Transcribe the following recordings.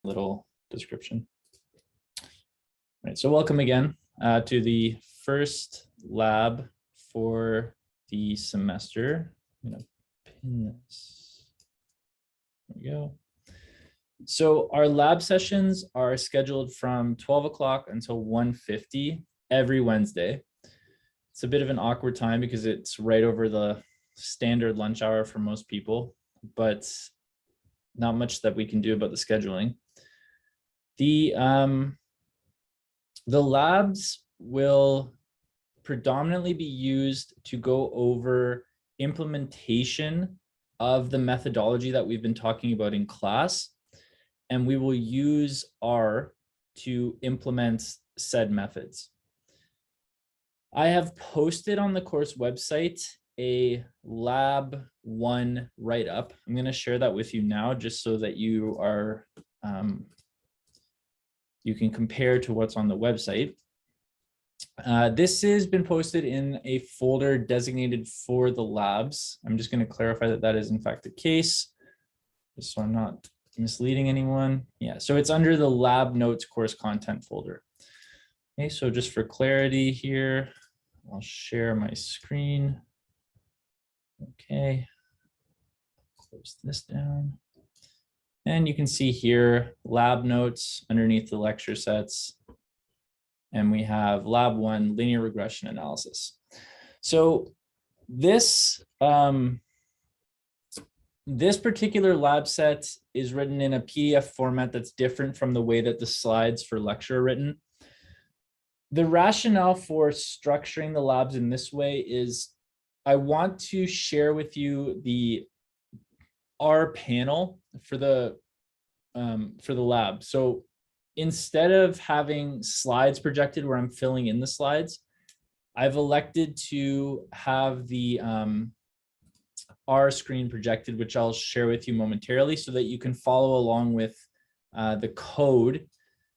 little description. All right, so welcome again to the first lab for the semester. I'm gonna pin this. There we go. So our lab sessions are scheduled from 12 o'clock until 1:50 every Wednesday. It's a bit of an awkward time because it's right over the standard lunch hour for most people, but not much that we can do about the scheduling. The labs will predominantly be used to go over implementation of the methodology that we've been talking about in class, and we will use R to implement said methods. I have posted on the course website a lab 1 write-up. I'm going to share that with you now just so that you are you can compare to what's on the website. This has been posted in a folder designated for the labs. I'm just going to clarify that that is in fact the case, just so I'm not misleading anyone. Yeah, so it's under the lab notes course content folder. Okay, so just for clarity here, I'll share my screen. Okay, close this down. And you can see here lab notes underneath the lecture sets. And we have lab 1 linear regression analysis. So this this particular lab set is written in a PDF format that's different from the way that the slides for lecture are written. The rationale for structuring the labs in this way is I want to share with you the R panel for the lab. So instead of having slides projected where I'm filling in the slides, I've elected to have the R screen projected, which I'll share with you momentarily so that you can follow along with the code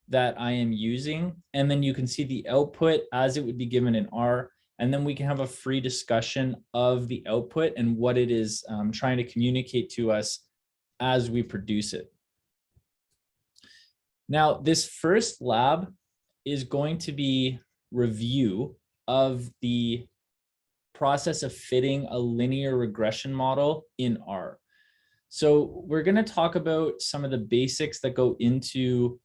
that I am using. And then you can see the output as it would be given in R. And then we can have a free discussion of the output and what it is trying to communicate to us as we produce it. Now, this first lab is going to be review of the process of fitting a linear regression model in R. So we're going to talk about some of the basics that go into,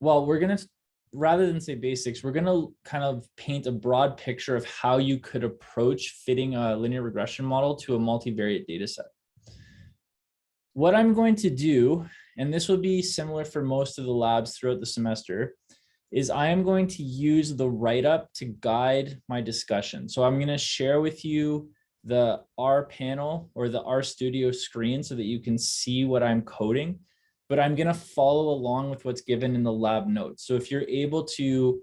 well, we're going to, rather than say basics, we're going to kind of paint a broad picture of how you could approach fitting a linear regression model to a multivariate data set. What I'm going to do, and this will be similar for most of the labs throughout the semester, is I am going to use the write-up to guide my discussion. So I'm going to share with you the R panel or the R Studio screen so that you can see what I'm coding, but I'm going to follow along with what's given in the lab notes. So if you're able to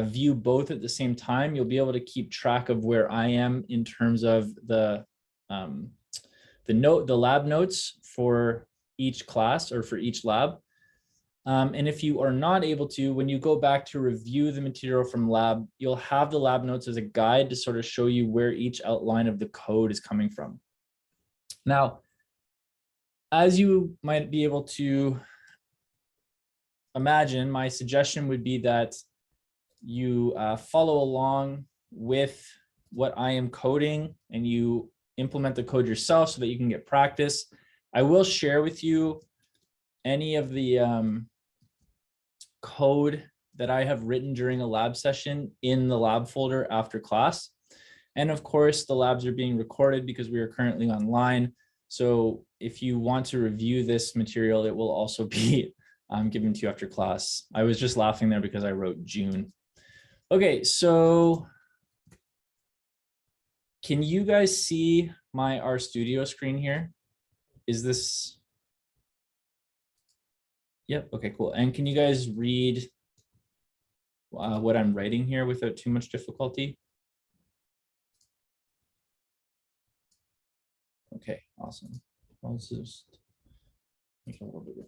view both at the same time, you'll be able to keep track of where I am in terms of the lab notes for each class or for each lab. And if you are not able to, when you go back to review the material from lab, you'll have the lab notes as a guide to sort of show you where each outline of the code is coming from. Now, as you might be able to imagine, my suggestion would be that you follow along with what I am coding and you implement the code yourself so that you can get practice. I will share with you any of the code that I have written during a lab session in the lab folder after class. And of course, the labs are being recorded because we are currently online. So if you want to review this material, it will also be given to you after class. I was just laughing there because I wrote June. Okay, so can you guys see my RStudio screen here? Is this? Yep, okay, cool. And can you guys read what I'm writing here without too much difficulty? Okay, awesome. I'll just make it a little bigger.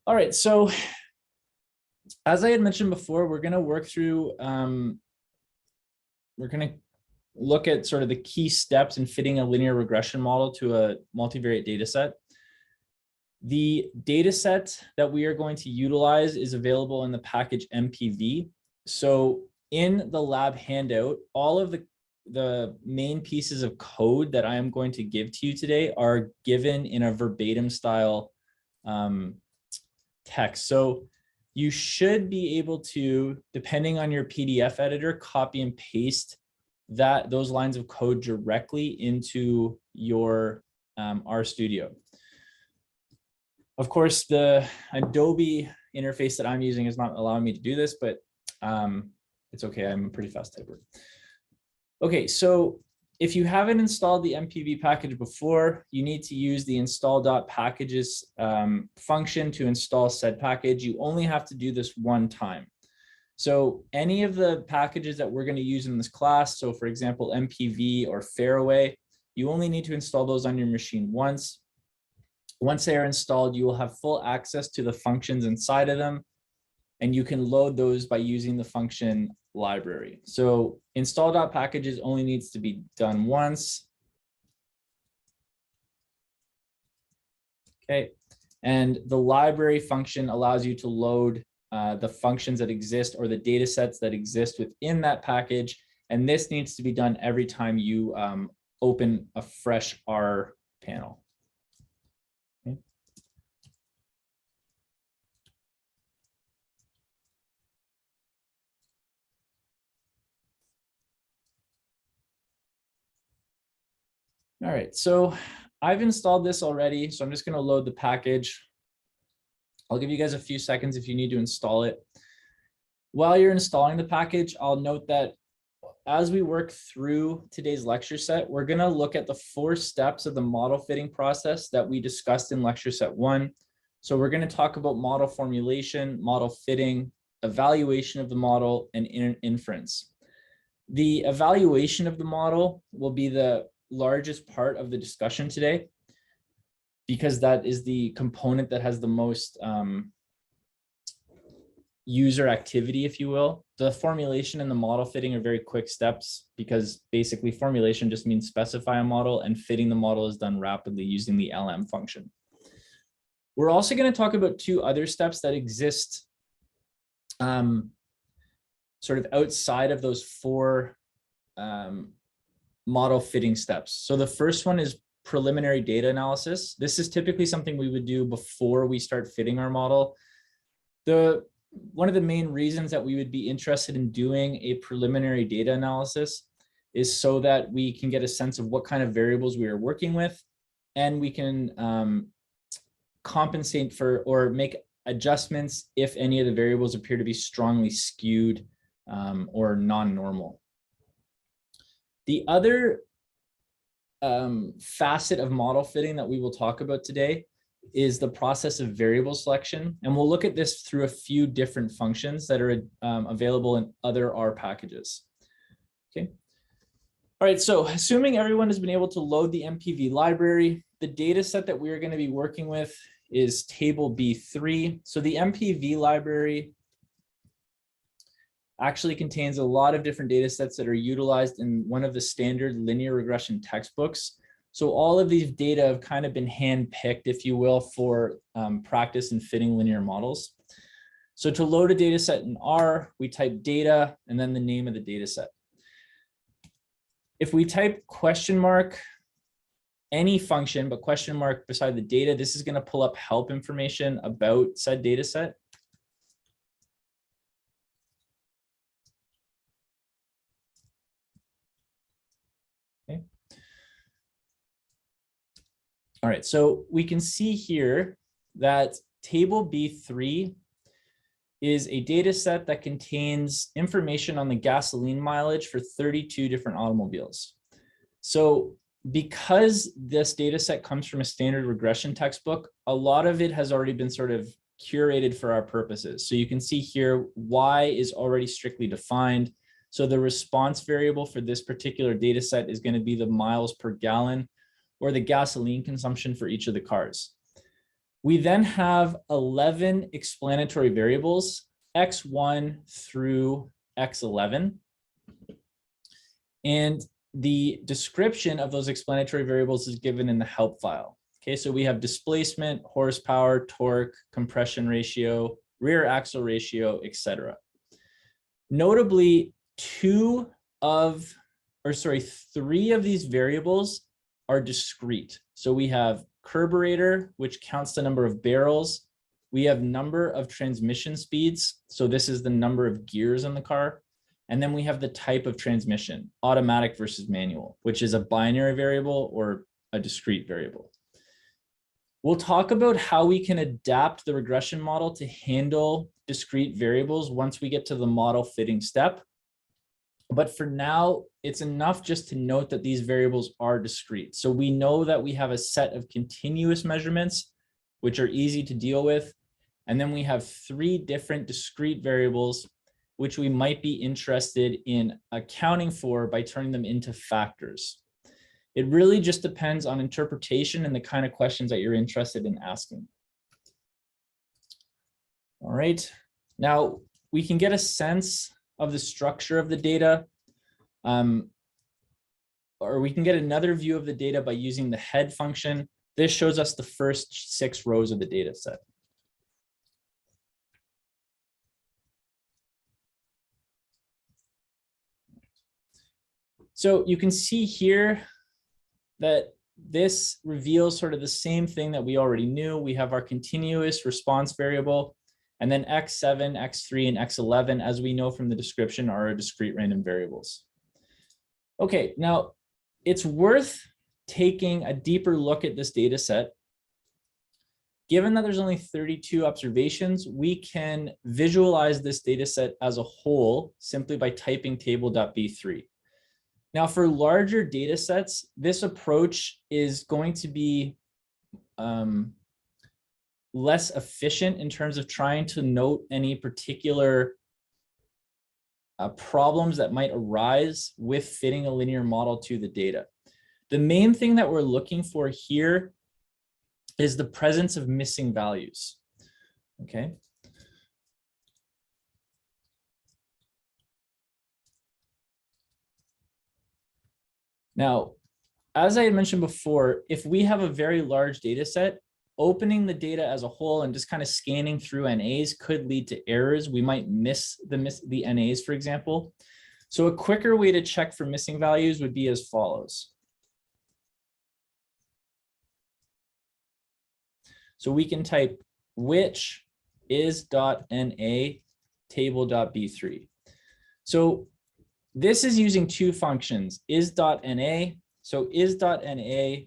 All right, so as I had mentioned before, we're going to work through, we're going to look at sort of the key steps in fitting a linear regression model to a multivariate data set. The data set that we are going to utilize is available in the package MPV. So in the lab handout, all of the main pieces of code that I am going to give to you today are given in a verbatim style text. So you should be able to, depending on your PDF editor, copy and paste those lines of code directly into your RStudio. Of course, the Adobe interface that I'm using is not allowing me to do this, but it's okay. I'm a pretty fast typer. Okay, so if you haven't installed the MPV package before, you need to use the install.packages function to install said package. You only have to do this one time. So any of the packages that we're going to use in this class, so for example, MPV or Fairway, you only need to install those on your machine once. Once they are installed, you will have full access to the functions inside of them, and you can load those by using the function library. So install.packages only needs to be done once. Okay, and the library function allows you to load the functions that exist or the data sets that exist within that package. And this needs to be done every time you open a fresh R panel. Okay. All right, so I've installed this already, so I'm just going to load the package. I'll give you guys a few seconds if you need to install it. While you're installing the package, I'll note that as we work through today's lecture set, we're going to look at the 4 steps of the model fitting process that we discussed in lecture set 1. So we're going to talk about model formulation, model fitting, evaluation of the model, and inference. The evaluation of the model will be the largest part of the discussion today, because that is the component that has the most user activity, if you will. The formulation and the model fitting are very quick steps, because basically formulation just means specify a model, and fitting the model is done rapidly using the LM function. We're also going to talk about 2 other steps that exist sort of outside of those 4 model fitting steps. So the first one is preliminary data analysis. This is typically something we would do before we start fitting our model. One of the main reasons that we would be interested in doing a preliminary data analysis is so that we can get a sense of what kind of variables we are working with, and we can compensate for or make adjustments if any of the variables appear to be strongly skewed or non-normal. The other facet of model fitting that we will talk about today is the process of variable selection. And we'll look at this through a few different functions that are available in other R packages. Okay. All right, so assuming everyone has been able to load the MPV library, the data set that we are going to be working with is table B3. So the MPV library actually contains a lot of different data sets that are utilized in one of the standard linear regression textbooks. So all of these data have kind of been hand-picked, if you will, for practice in fitting linear models. So to load a data set in R, we type data and then the name of the data set. If we type question mark, any function, but question mark beside the data, this is going to pull up help information about said data set. Okay. All right, so we can see here that table B3 is a data set that contains information on the gasoline mileage for 32 different automobiles. So because this data set comes from a standard regression textbook, a lot of it has already been sort of curated for our purposes. So you can see here, Y is already strictly defined. So the response variable for this particular data set is going to be the miles per gallon, or the gasoline consumption for each of the cars. We then have 11 explanatory variables, X1 through X11. And the description of those explanatory variables is given in the help file. Okay, so we have displacement, horsepower, torque, compression ratio, rear axle ratio, etc. Notably, three of these variables are discrete. So we have carburetor, which counts the number of barrels. We have number of transmission speeds. So this is the number of gears in the car. And then we have the type of transmission, automatic versus manual, which is a binary variable or a discrete variable. We'll talk about how we can adapt the regression model to handle discrete variables once we get to the model fitting step. But for now, it's enough just to note that these variables are discrete. So we know that we have a set of continuous measurements, which are easy to deal with. And then we have three different discrete variables, which we might be interested in accounting for by turning them into factors. It really just depends on interpretation and the kind of questions that you're interested in asking. All right, now we can get a sense of the structure of the data, or we can get another view of the data by using the head function. This shows us the first 6 rows of the data set. So you can see here that this reveals sort of the same thing that we already knew. We have our continuous response variable, and then x7, x3, and x11, as we know from the description, are our discrete random variables. Okay, now it's worth taking a deeper look at this data set. Given that there's only 32 observations, we can visualize this data set as a whole simply by typing table.b3. Now, for larger data sets, this approach is going to be less efficient in terms of trying to note any particular problems that might arise with fitting a linear model to the data. The main thing that we're looking for here is the presence of missing values. Okay. Now, as I had mentioned before, if we have a very large data set, opening the data as a whole and just kind of scanning through NAs could lead to errors. We might miss the NAs, for example. So a quicker way to check for missing values would be as follows. So we can type which is.na table.b3. So this is using 2 functions, is.na. So is.na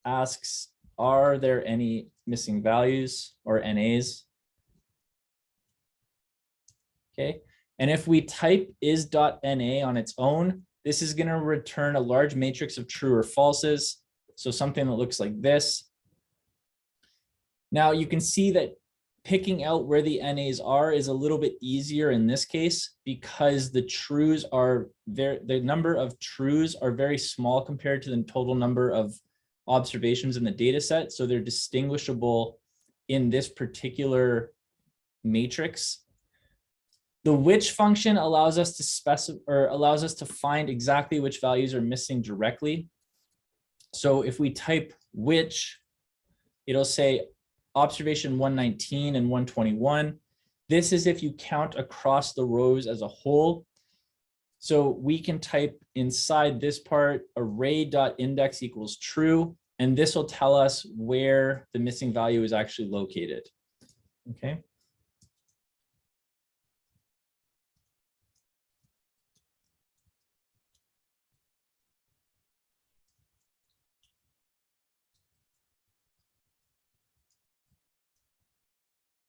asks, are there any missing values or NAs? Okay, and if we type is.na on its own, this is going to return a large matrix of true or falses. So something that looks like this. Now you can see that picking out where the NAs are is a little bit easier in this case because the trues are the number of trues are very small compared to the total number of observations in the data set. So they're distinguishable in this particular matrix. The which function allows us to specify or allows us to find exactly which values are missing directly. So if we type which, it'll say observation 119 and 121. This is if you count across the rows as a whole. So we can type inside this part array.index equals true, and this will tell us where the missing value is actually located. Okay.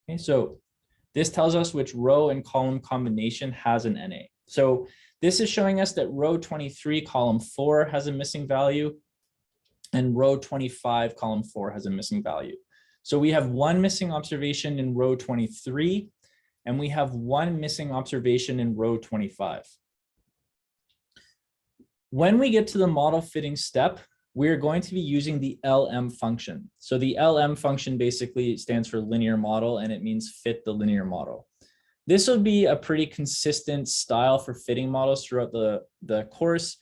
Okay, so this tells us which row and column combination has an NA. So this is showing us that row 23, column 4 has a missing value, and row 25, column 4 has a missing value. So we have one missing observation in row 23, and we have one missing observation in row 25. When we get to the model fitting step, we're going to be using the LM function. So the LM function basically stands for linear model, and it means fit the linear model. This will be a pretty consistent style for fitting models throughout the course.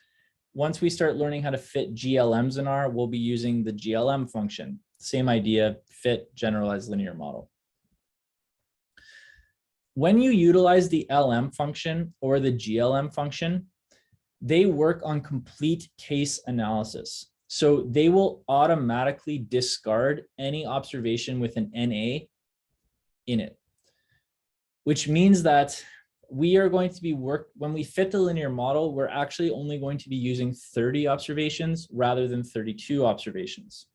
once we start learning how to fit GLMs in R, we'll be using the GLM function. Same idea, fit generalized linear model. When you utilize the LM function or the GLM function, they work on complete case analysis. So they will automatically discard any observation with an NA in it, which means that we are going to be when we fit the linear model, we're actually only going to be using 30 observations rather than 32 observations.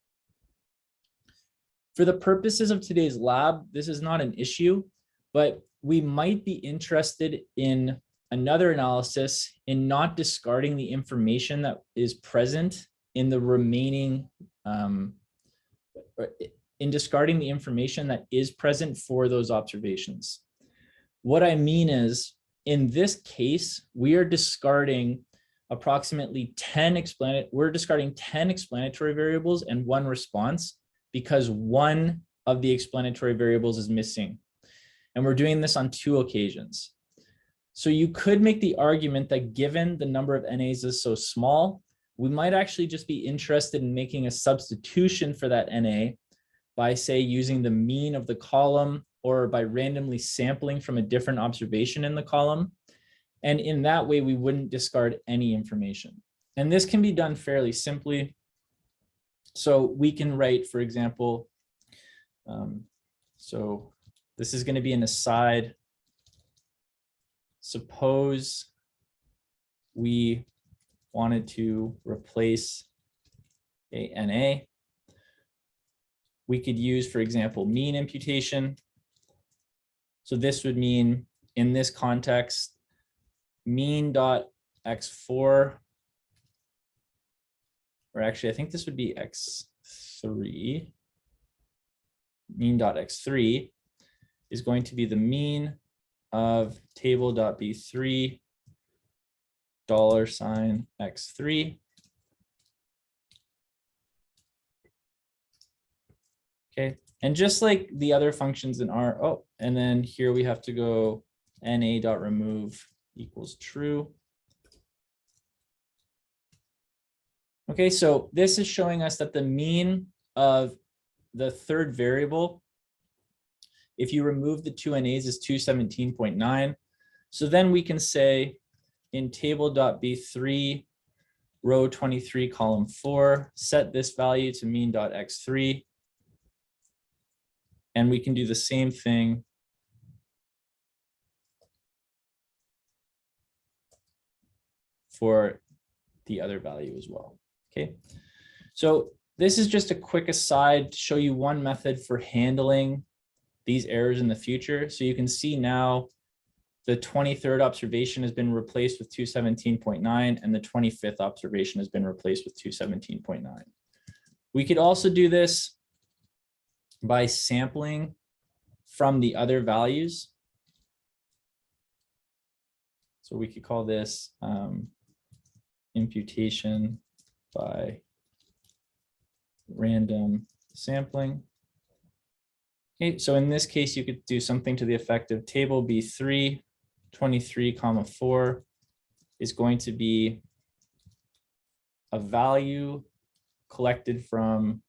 For the purposes of today's lab, this is not an issue, but we might be interested in another analysis in not discarding the information that is present in the remaining, in discarding the information that is present for those observations. What I mean is, in this case, we are discarding approximately 10 explanatory variables and 1 response because 1 of the explanatory variables is missing. And we're doing this on 2 occasions. So you could make the argument that given the number of NAs is so small, we might actually just be interested in making a substitution for that NA by, say, using the mean of the column or by randomly sampling from a different observation in the column. And in that way, we wouldn't discard any information. And this can be done fairly simply. So we can write, for example, so this is going to be an aside. Suppose we wanted to replace a NA. We could use, for example, mean imputation. So this would mean, in this context, mean dot x4, or actually, I think this would be x3. Mean dot x3 is going to be the mean of table.b3 $x3. Okay, and just like the other functions in R, and then here we have to go na.remove equals true. Okay, so this is showing us that the mean of the third variable, if you remove the 2 NAs, is 217.9. So then we can say in table.b3 row 23 column 4, set this value to mean.x3. And we can do the same thing for the other value as well. Okay, so this is just a quick aside to show you one method for handling these errors in the future. So you can see now the 23rd observation has been replaced with 217.9 and the 25th observation has been replaced with 217.9. We could also do this by sampling from the other values. So we could call this imputation by random sampling. Okay, so in this case, you could do something to the effect of table B3 23,4 is going to be a value collected from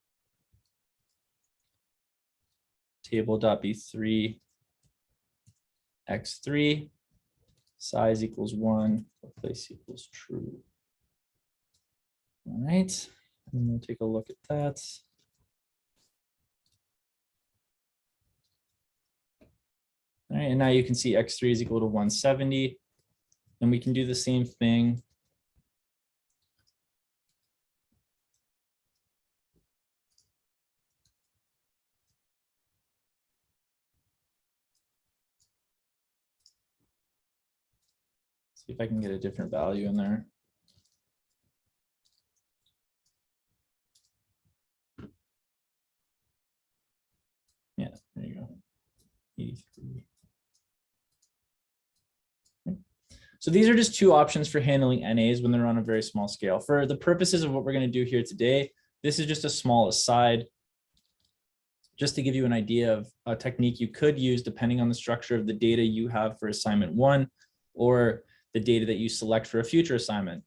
table.b3 x3, size equals 1, place equals true. All right, and we'll take a look at that. All right, and now you can see x3 is equal to 170, and we can do the same thing. See if I can get a different value in there. Yeah, there you go. 83. So these are just two options for handling NAs when they're on a very small scale. For the purposes of what we're going to do here today, this is just a small aside, just to give you an idea of a technique you could use depending on the structure of the data you have for assignment 1 or the data that you select for a future assignment.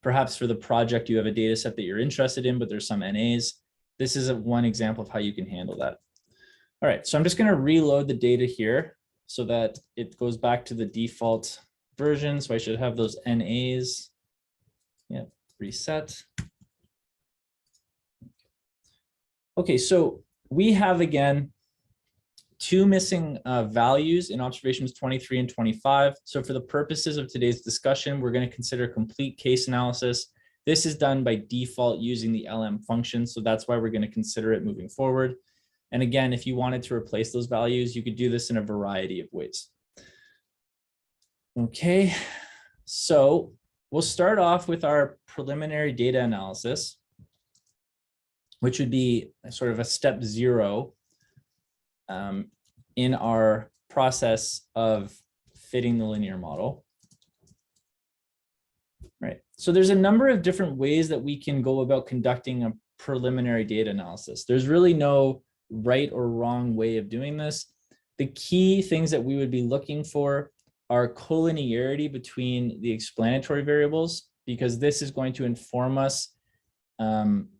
Perhaps for the project, you have a data set that you're interested in, but there's some NAs. This is one example of how you can handle that. All right, so I'm just going to reload the data here so that it goes back to the default version. So I should have those NAs. Yeah, reset. Okay, so we have, again, two missing values in observations 23 and 25. So for the purposes of today's discussion, we're going to consider complete case analysis. This is done by default using the LM function. So that's why we're going to consider it moving forward. And again, if you wanted to replace those values, you could do this in a variety of ways. Okay, so we'll start off with our preliminary data analysis, which would be sort of a step 0 in our process of fitting the linear model. Right. So there's a number of different ways that we can go about conducting a preliminary data analysis. There's really no right or wrong way of doing this. The key things that we would be looking for are collinearity between the explanatory variables, because this is going to inform us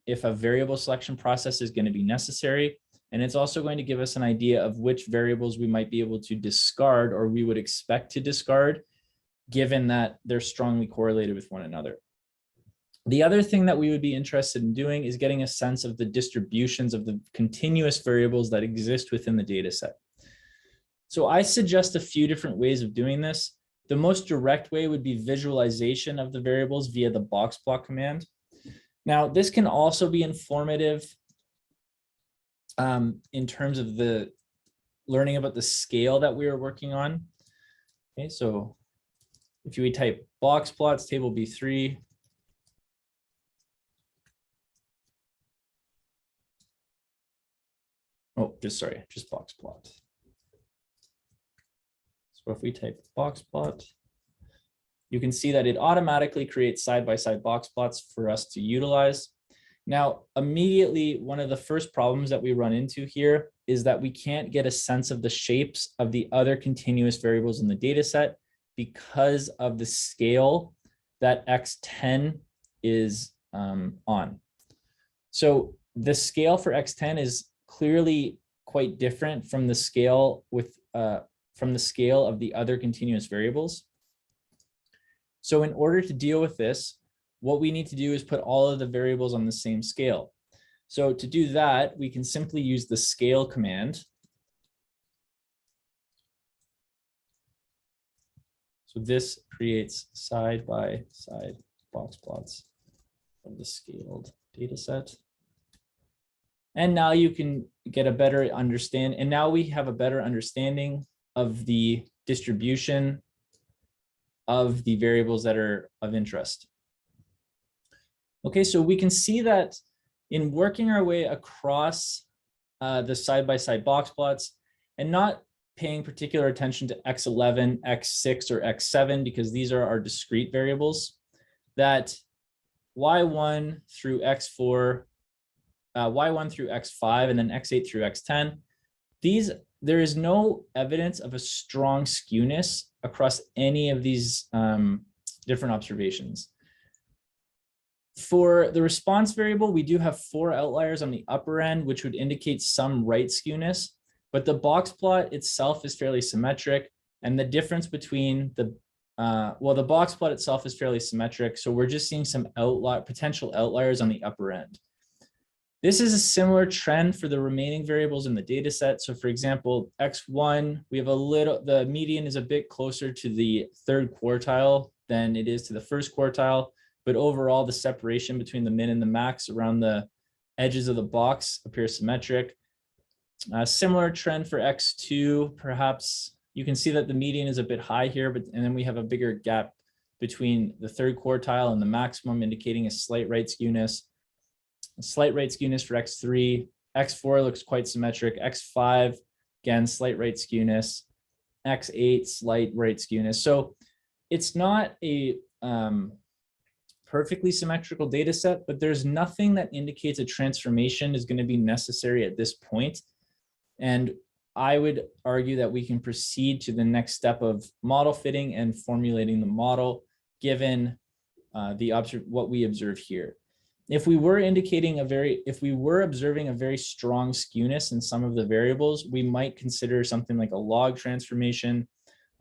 if a variable selection process is going to be necessary. And it's also going to give us an idea of which variables we might be able to discard or we would expect to discard, given that they're strongly correlated with one another. The other thing that we would be interested in doing is getting a sense of the distributions of the continuous variables that exist within the data set. So I suggest a few different ways of doing this. The most direct way would be visualization of the variables via the box plot command. Now, this can also be informative in terms of the learning about the scale that we are working on. Okay, so if you type box plots table B3, just box plot. So if we type box plot, you can see that it automatically creates side-by-side box plots for us to utilize. Now, immediately, one of the first problems that we run into here is that we can't get a sense of the shapes of the other continuous variables in the data set because of the scale that X10 is on. So the scale for X10 is clearly quite different from the scale of the other continuous variables. So in order to deal with this, what we need to do is put all of the variables on the same scale. So to do that, we can simply use the scale command. So this creates side-by-side box plots of the scaled data set. And now you can get a better understanding. And now we have a better understanding of the distribution of the variables that are of interest. Okay, so we can see that in working our way across the side-by-side box plots and not paying particular attention to X11, X6, or X7, because these are our discrete variables, that Y1 through X4, Y1 through X5, and then X8 through X10, there is no evidence of a strong skewness across any of these different observations. For the response variable, we do have 4 outliers on the upper end, which would indicate some right skewness, but the box plot itself is fairly symmetric, and the difference between the box plot itself is fairly symmetric, so we're just seeing some potential outliers on the upper end. This is a similar trend for the remaining variables in the data set. So for example, X1, we have the median is a bit closer to the 3rd quartile than it is to the 1st quartile. But overall, the separation between the min and the max around the edges of the box appears symmetric. A similar trend for X2, perhaps you can see that the median is a bit high here, and then we have a bigger gap between the 3rd quartile and the maximum, indicating a slight right skewness. A slight right skewness for X3. X4 looks quite symmetric. X5, again, slight right skewness. X8, slight right skewness. So it's not a perfectly symmetrical data set, but there's nothing that indicates a transformation is going to be necessary at this point. And I would argue that we can proceed to the next step of model fitting and formulating the model, given what we observe here. If we were observing a very strong skewness in some of the variables, we might consider something like a log transformation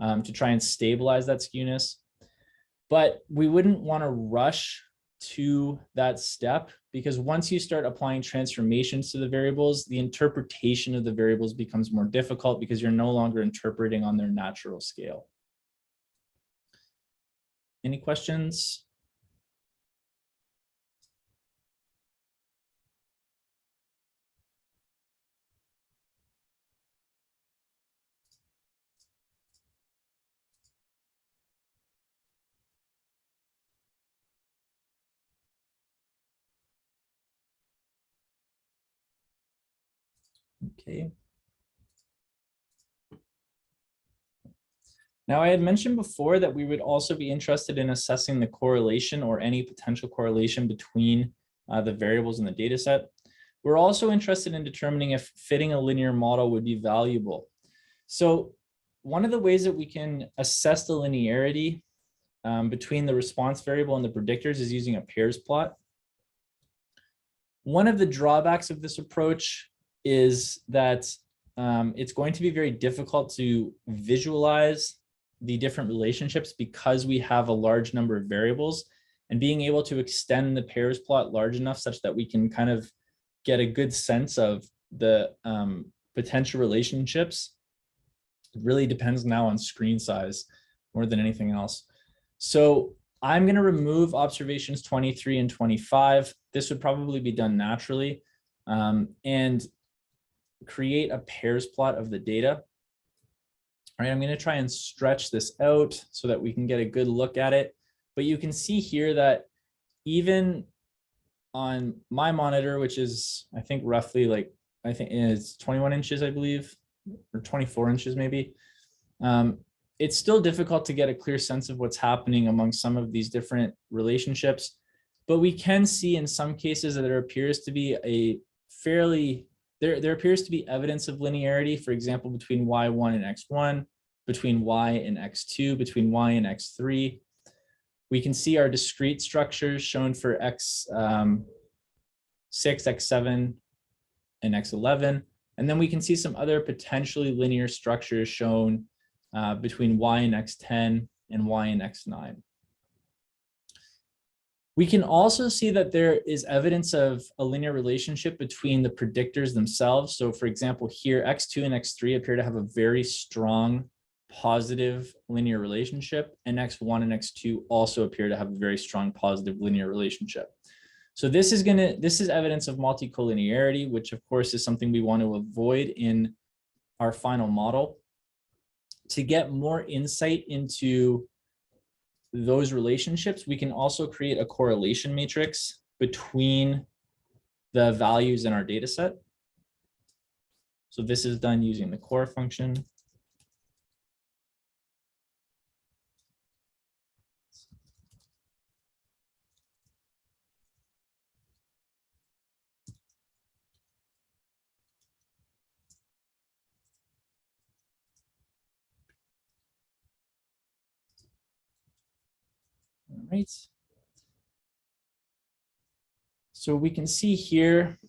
to try and stabilize that skewness. But we wouldn't want to rush to that step, because once you start applying transformations to the variables, the interpretation of the variables becomes more difficult because you're no longer interpreting on their natural scale. Any questions? Okay. Now, I had mentioned before that we would also be interested in assessing the correlation or any potential correlation between the variables in the data set. We're also interested in determining if fitting a linear model would be valuable. So one of the ways that we can assess the linearity between the response variable and the predictors is using a pairs plot. One of the drawbacks of this approach is that it's going to be very difficult to visualize the different relationships because we have a large number of variables, and being able to extend the pairs plot large enough such that we can kind of get a good sense of the potential relationships. It really depends now on screen size more than anything else. So I'm going to remove observations 23 and 25. This would probably be done naturally, and create a pairs plot of the data. All right, I'm going to try and stretch this out so that we can get a good look at it. But you can see here that even on my monitor, which is, I think, roughly like, I think it's 21 inches, I believe, or 24 inches maybe. It's still difficult to get a clear sense of what's happening among some of these different relationships. But we can see in some cases that there appears to be a fairly there appears to be evidence of linearity, for example, between y1 and x1, between y and x2, between y and x3. We can see our discrete structures shown for x6, x7, and x11. And then we can see some other potentially linear structures shown between y and x10 and y and x9. We can also see that there is evidence of a linear relationship between the predictors themselves. So for example, here, x2 and x3 appear to have a very strong positive linear relationship, and x1 and x2 also appear to have a very strong positive linear relationship. So this is evidence of multicollinearity, which of course is something we want to avoid in our final model. To get more insight into those relationships, we can also create a correlation matrix between the values in our data set. So this is done using the core function. All right. So we can see here,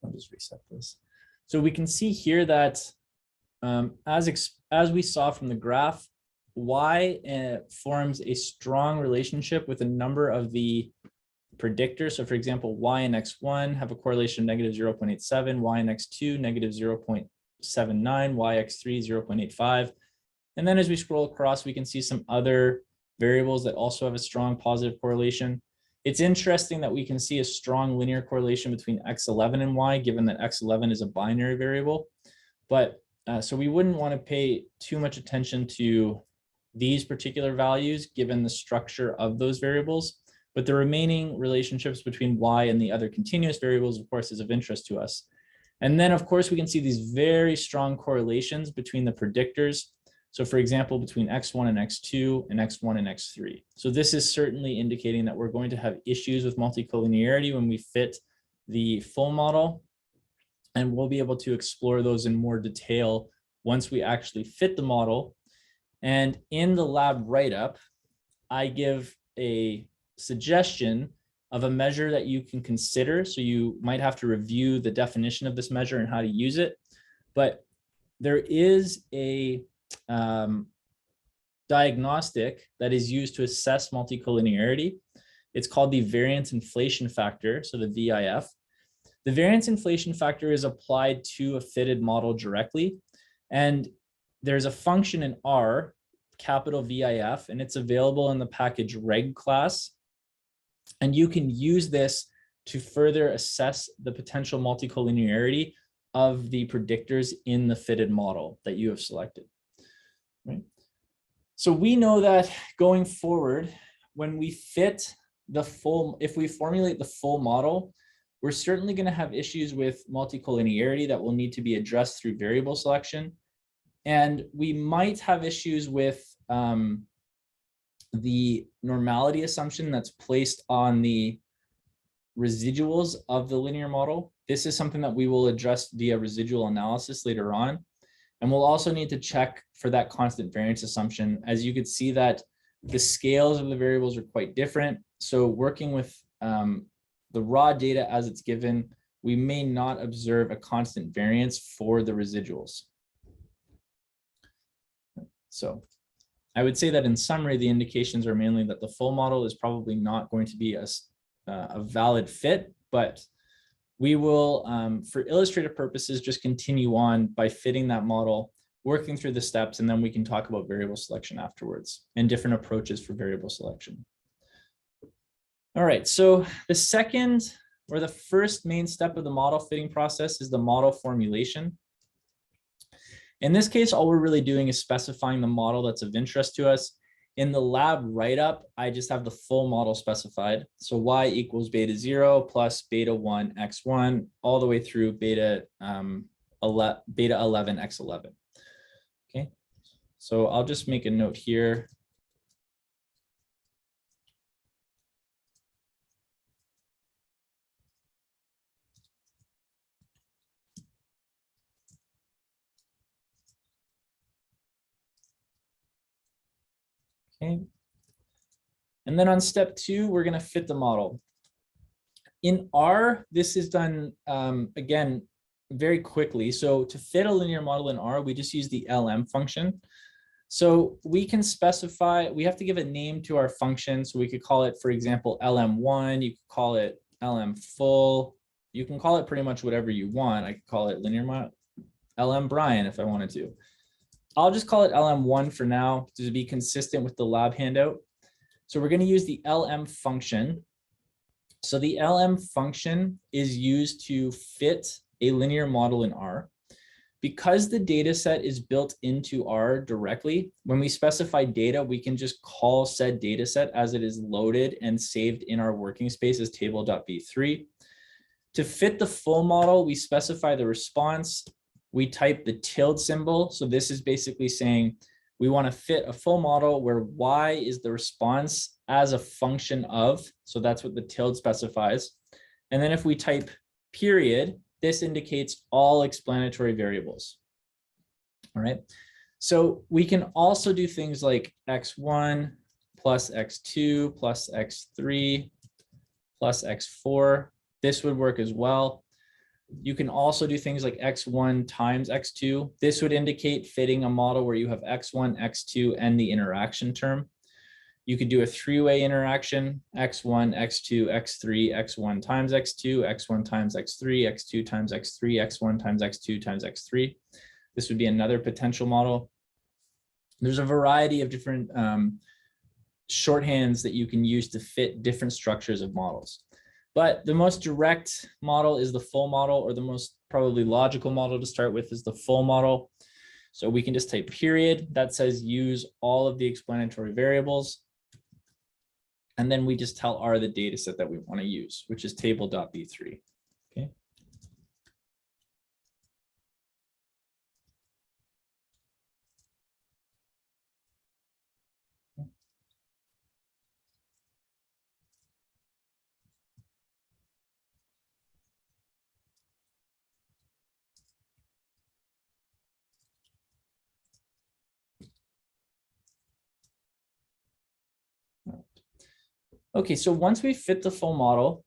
I'll just reset this. So we can see here that as we saw from the graph, y forms a strong relationship with a number of the predictors. So for example, y and x1 have a correlation of -0.87, y and x2 -0.79, y x3 0.85. And then as we scroll across, we can see some other variables that also have a strong positive correlation. It's interesting that we can see a strong linear correlation between x11 and y, given that x11 is a binary variable. But so we wouldn't want to pay too much attention to these particular values, given the structure of those variables. But the remaining relationships between y and the other continuous variables, of course, is of interest to us. And then, of course, we can see these very strong correlations between the predictors. So for example, between x1 and x2 and x1 and x3. So this is certainly indicating that we're going to have issues with multicollinearity when we fit the full model. And we'll be able to explore those in more detail once we actually fit the model. And in the lab write-up, I give a suggestion of a measure that you can consider. So you might have to review the definition of this measure and how to use it. But there is a diagnostic that is used to assess multicollinearity. It's called the variance inflation factor, so the VIF. The variance inflation factor is applied to a fitted model directly. And there's a function in R, capital VIF, and it's available in the package reg class. And you can use this to further assess the potential multicollinearity of the predictors in the fitted model that you have selected. Right? So we know that going forward, when we fit the full, if we formulate the full model, we're certainly going to have issues with multicollinearity that will need to be addressed through variable selection. And we might have issues with the normality assumption that's placed on the residuals of the linear model. This is something that we will address via residual analysis later on. And we'll also need to check for that constant variance assumption. As you could see that the scales of the variables are quite different. So working with the raw data as it's given, we may not observe a constant variance for the residuals. So I would say that in summary, the indications are mainly that the full model is probably not going to be a valid fit, but we will, for illustrative purposes, just continue on by fitting that model, working through the steps, and then we can talk about variable selection afterwards and different approaches for variable selection. All right, so the second or the first main step of the model fitting process is the model formulation. In this case, all we're really doing is specifying the model that's of interest to us. In the lab write-up, I just have the full model specified. So y equals beta 0 plus beta 1 x1 all the way through beta 11 x11. Okay, so I'll just make a note here. Okay. And then on step 2, we're going to fit the model. In R, this is done, again, very quickly. So to fit a linear model in R, we just use the LM function. So we can specify, we have to give a name to our function. So we could call it, for example, LM1, you could call it LM full. You can call it pretty much whatever you want. I could call it linear model, LM Brian if I wanted to. I'll just call it LM1 for now to be consistent with the lab handout. So we're going to use the LM function. So the LM function is used to fit a linear model in R. Because the data set is built into R directly, when we specify data, we can just call said data set as it is loaded and saved in our working space as table.b3. To fit the full model, we specify the response. We type the tilde symbol. So this is basically saying we want to fit a full model where y is the response as a function of, so that's what the tilde specifies. And then if we type period, this indicates all explanatory variables. All right. So we can also do things like x1 plus x2 plus x3 plus x4. This would work as well. You can also do things like x1 times x2. This would indicate fitting a model where you have x1, x2, and the interaction term. You could do a three-way interaction, x1, x2, x3, x1 times x2, x1 times x3, x2 times x3, x1 times x2 times x3. This would be another potential model. There's a variety of different shorthands that you can use to fit different structures of models. But the most direct model is the full model, or the most probably logical model to start with is the full model. So we can just type period that says use all of the explanatory variables. And then we just tell R the data set that we want to use, which is table.b3. Okay. Okay, so once we fit the full model,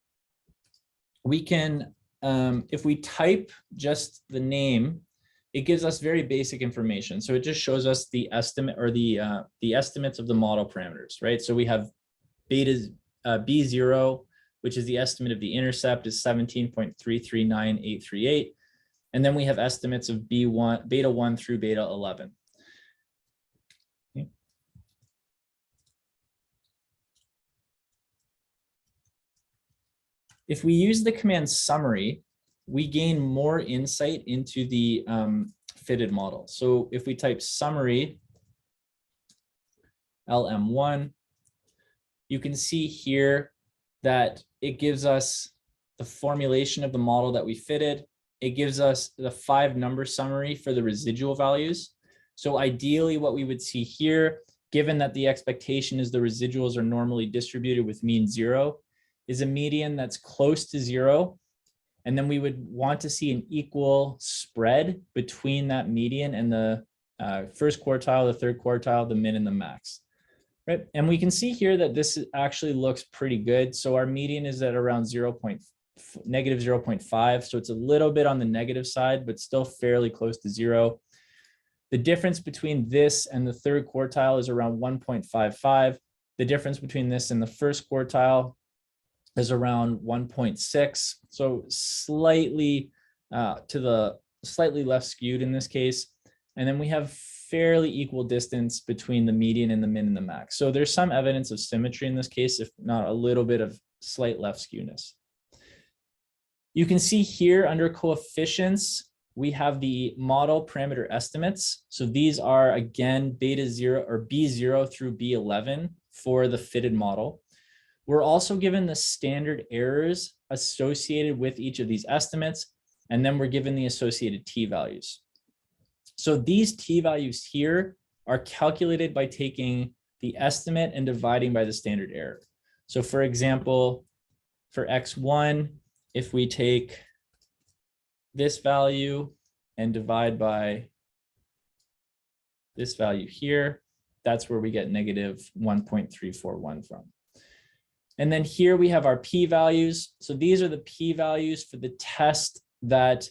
we can, if we type just the name, it gives us very basic information. So it just shows us the estimate or the estimates of the model parameters, right? So we have beta B0, which is the estimate of the intercept, is 17.339838. And then we have estimates of B1, beta 1 through beta 11. Okay. If we use the command summary, we gain more insight into the fitted model. So if we type summary LM1, you can see here that it gives us the formulation of the model that we fitted. It gives us the 5-number summary for the residual values. So ideally what we would see here, given that the expectation is the residuals are normally distributed with mean 0, is a median that's close to 0. And then we would want to see an equal spread between that median and the first quartile, the third quartile, the min and the max. Right. And we can see here that this actually looks pretty good. So our median is at around negative 0.5. So it's a little bit on the negative side, but still fairly close to 0. The difference between this and the third quartile is around 1.55. The difference between this and the first quartile is around 1.6. So slightly slightly left skewed in this case. And then we have fairly equal distance between the median and the min and the max. So there's some evidence of symmetry in this case, if not a little bit of slight left skewness. You can see here under coefficients, we have the model parameter estimates. So these are again beta 0 or B0 through B11 for the fitted model. We're also given the standard errors associated with each of these estimates, and then we're given the associated t-values. So these t-values here are calculated by taking the estimate and dividing by the standard error. So for example, for x1, if we take this value and divide by this value here, that's where we get negative 1.341 from. And then here we have our p-values. So these are the p-values for the test that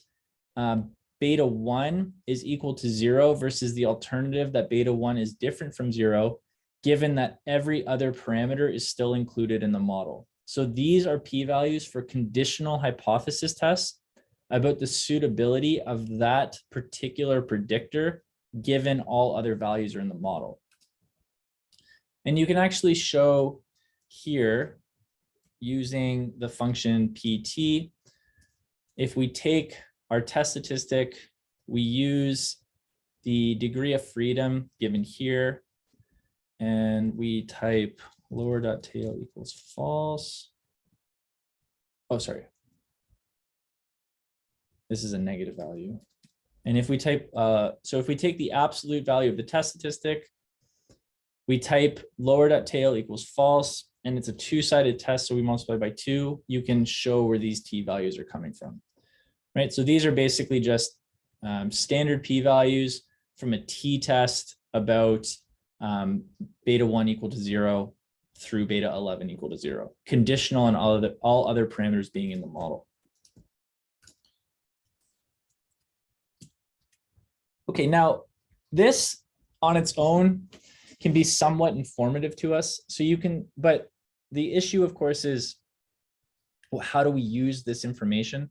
beta 1 is equal to 0 versus the alternative that beta 1 is different from 0, given that every other parameter is still included in the model. So these are p-values for conditional hypothesis tests about the suitability of that particular predictor, given all other values are in the model. And you can actually show here using the function PT, if we take our test statistic, we use the degree of freedom given here, and we type lower.tail equals false. Oh, sorry. This is a negative value. And if we type, so if we take the absolute value of the test statistic, we type lower.tail equals false, and it's a two-sided test, so we multiply by 2. You can show where these t-values are coming from, right? So these are basically just standard p-values from a t-test about beta 1 equal to 0 through beta 11 equal to 0, conditional on all other parameters being in the model. Okay, now this on its own can be somewhat informative to us. So you can, but the issue, of course, is, well, how do we use this information?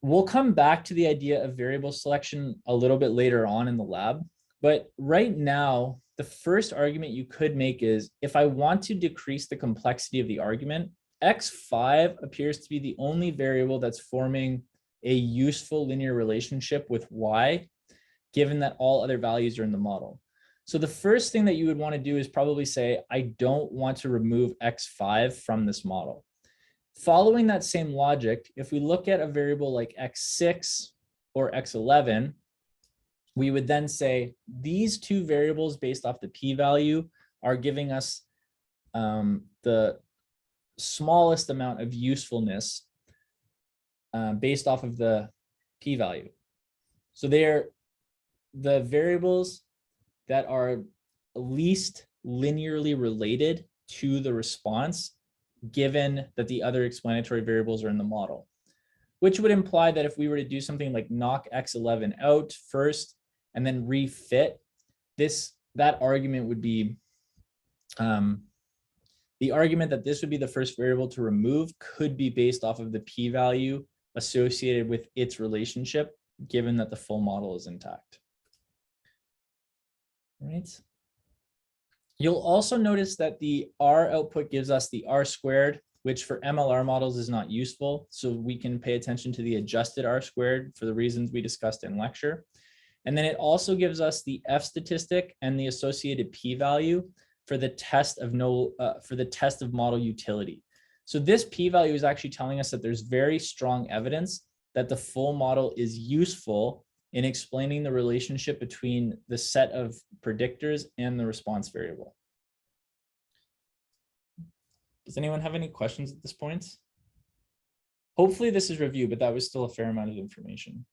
We'll come back to the idea of variable selection a little bit later on in the lab. But right now, the first argument you could make is, if I want to decrease the complexity of the argument, x5 appears to be the only variable that's forming a useful linear relationship with y, given that all other values are in the model. So the first thing that you would want to do is probably say, I don't want to remove x5 from this model. Following that same logic, if we look at a variable like x6 or x11, we would then say these two variables based off the p-value are giving us the smallest amount of usefulness based off of the p-value. So they're the variables that are least linearly related to the response, given that the other explanatory variables are in the model, which would imply that if we were to do something like knock x11 out first and then refit this, that argument would be, the argument that this would be the first variable to remove could be based off of the p-value associated with its relationship, given that the full model is intact. All right. You'll also notice that the R output gives us the R squared, which for MLR models is not useful. So we can pay attention to the adjusted R squared for the reasons we discussed in lecture. And then it also gives us the F statistic and the associated p-value for the test of model utility. So this p-value is actually telling us that there's very strong evidence that the full model is useful in explaining the relationship between the set of predictors and the response variable. Does anyone have any questions at this point? Hopefully this is review, but that was still a fair amount of information.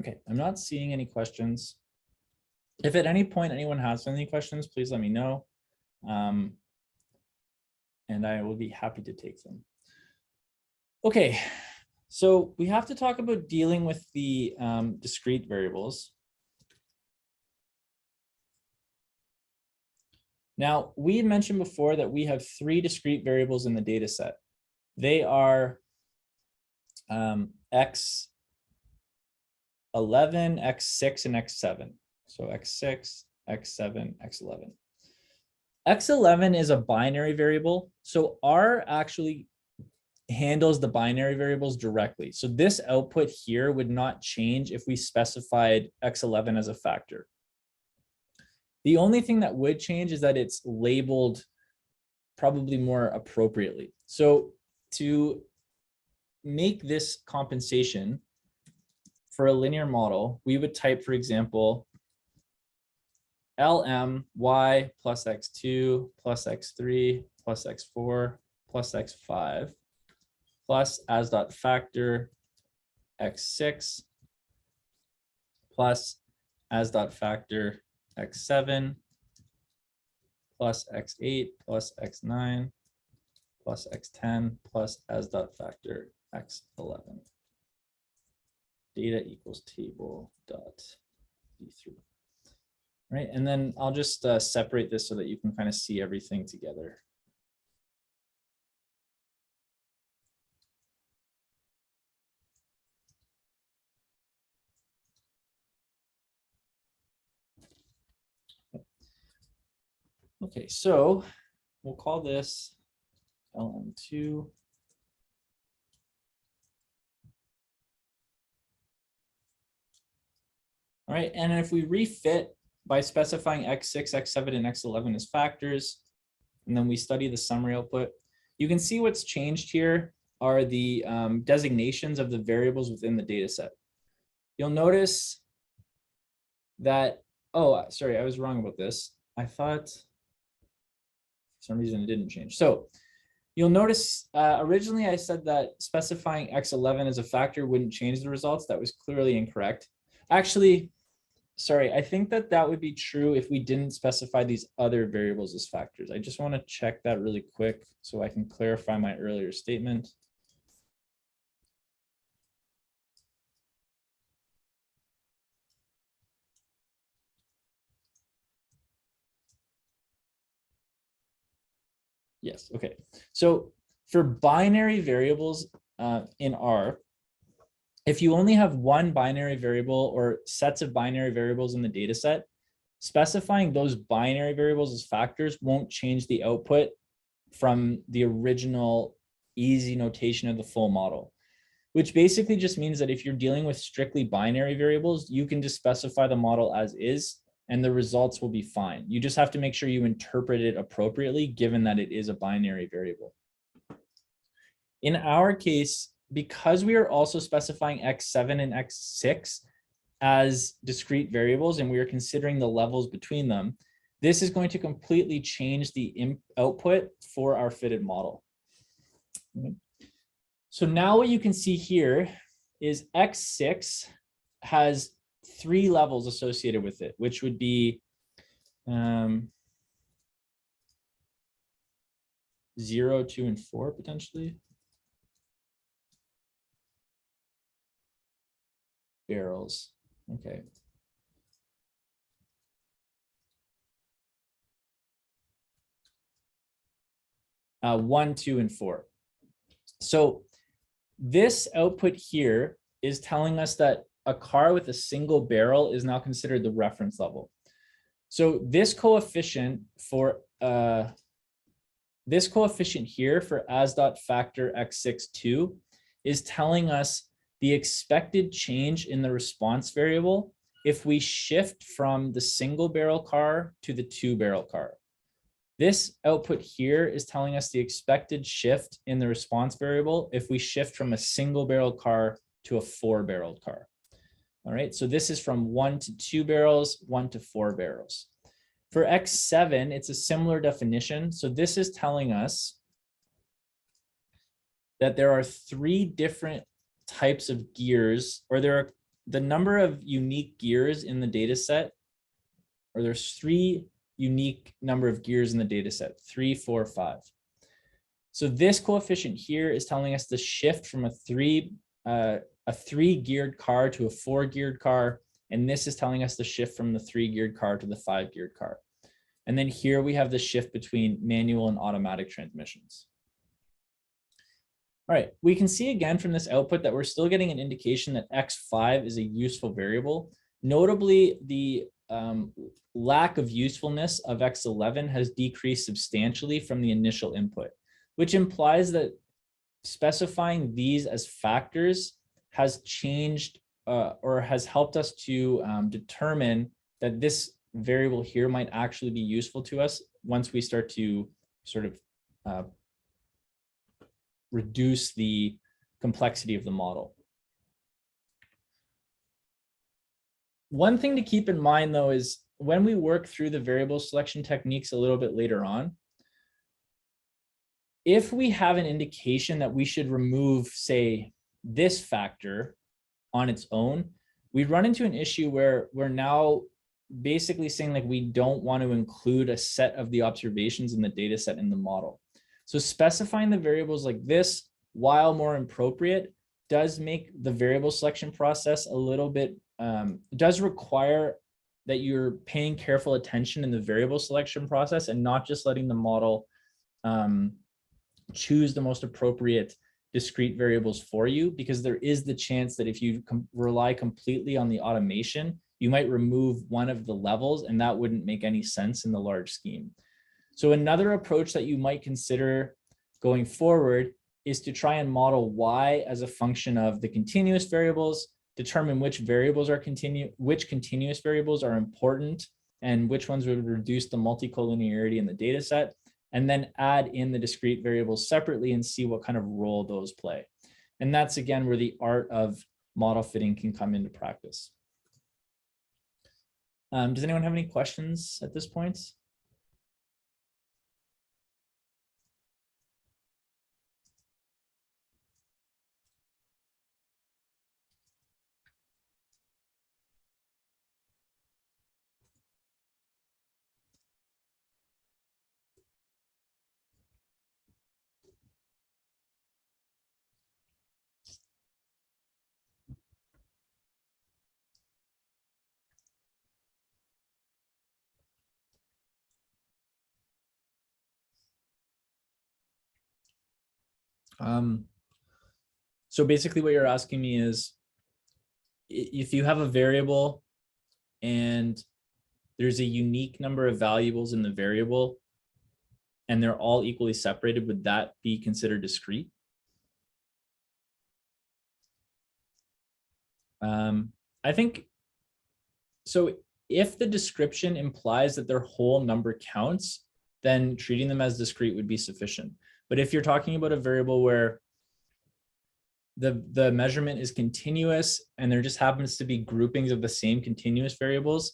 Okay, I'm not seeing any questions. If at any point anyone has any questions, please let me know. And I will be happy to take them. Okay, so we have to talk about dealing with the discrete variables. Now, we mentioned before that we have 3 discrete variables in the data set. They are x11, x6, and x7. So x6, x7, x11. x11 is a binary variable. So R actually handles the binary variables directly. So this output here would not change if we specified x11 as a factor. The only thing that would change is that it's labeled probably more appropriately. So to make this compensation for a linear model, we would type, for example, LM y plus x2 plus x3 plus x4 plus x5 plus as dot factor x6 plus as dot factor x7 plus x8 plus x9 plus x10 plus as dot factor x11. Data equals table dot d3. Right, and then I'll just separate this so that you can kind of see everything together. Okay, so we'll call this LM2. All right, and if we refit by specifying x6, x7, and x11 as factors, and then we study the summary output, you can see what's changed here are the designations of the variables within the data set. You'll notice that, oh, sorry, I was wrong about this. I thought for some reason it didn't change. So you'll notice originally I said that specifying x11 as a factor wouldn't change the results. That was clearly incorrect. Actually, sorry, I think that that would be true if we didn't specify these other variables as factors. I just want to check that really quick so I can clarify my earlier statement. Yes, okay. So for binary variables in R, if you only have one binary variable or sets of binary variables in the data set, specifying those binary variables as factors won't change the output from the original easy notation of the full model, which basically just means that if you're dealing with strictly binary variables, you can just specify the model as is and the results will be fine. You just have to make sure you interpret it appropriately, given that it is a binary variable. In our case, because we are also specifying x7 and x6 as discrete variables, and we are considering the levels between them, this is going to completely change the output for our fitted model. So now what you can see here is x6 has 3 levels associated with it, which would be 0, 2, and 4 potentially. Barrels. Okay. Uh, 1, 2, and 4. So this output here is telling us that a car with a single barrel is now considered the reference level. So this coefficient for here for as dot factor x62 is telling us the expected change in the response variable if we shift from the single barrel car to the 2-barrel car. This output here is telling us the expected shift in the response variable if we shift from a single barrel car to a 4-barreled car. All right, so this is from 1 to 2 barrels, 1 to 4 barrels. For X7, it's a similar definition. So this is telling us that there are 3 different types of gears, or there are the number of unique gears in the data set, or there's 3 unique number of gears in the data set, 3, 4, 5. So this coefficient here is telling us the shift from a 3-geared car to a 4-geared car. And this is telling us the shift from the 3-geared car to the 5-geared car. And then here we have the shift between manual and automatic transmissions. All right, we can see again from this output that we're still getting an indication that X5 is a useful variable. Notably, the lack of usefulness of X11 has decreased substantially from the initial input, which implies that specifying these as factors has changed or has helped us to determine that this variable here might actually be useful to us once we start to sort of reduce the complexity of the model. One thing to keep in mind, though, is when we work through the variable selection techniques a little bit later on, if we have an indication that we should remove, say, this factor on its own, we run into an issue where we're now basically saying like we don't want to include a set of the observations in the data set in the model. So specifying the variables like this, while more appropriate, does make the variable selection process a little bit, does require that you're paying careful attention in the variable selection process and not just letting the model choose the most appropriate discrete variables for you, because there is the chance that if you rely completely on the automation, you might remove one of the levels, and that wouldn't make any sense in the large scheme. So another approach that you might consider going forward is to try and model y as a function of the continuous variables, determine which variables are which continuous variables are important, and which ones would reduce the multicollinearity in the data set, and then add in the discrete variables separately and see what kind of role those play. And that's, again, where the art of model fitting can come into practice. Does anyone have any questions at this point? So basically what you're asking me is, if you have a variable and there's a unique number of variables in the variable and they're all equally separated, would that be considered discrete? I think so. If the description implies that their whole number counts, then treating them as discrete would be sufficient. But if you're talking about a variable where the measurement is continuous and there just happens to be groupings of the same continuous variables,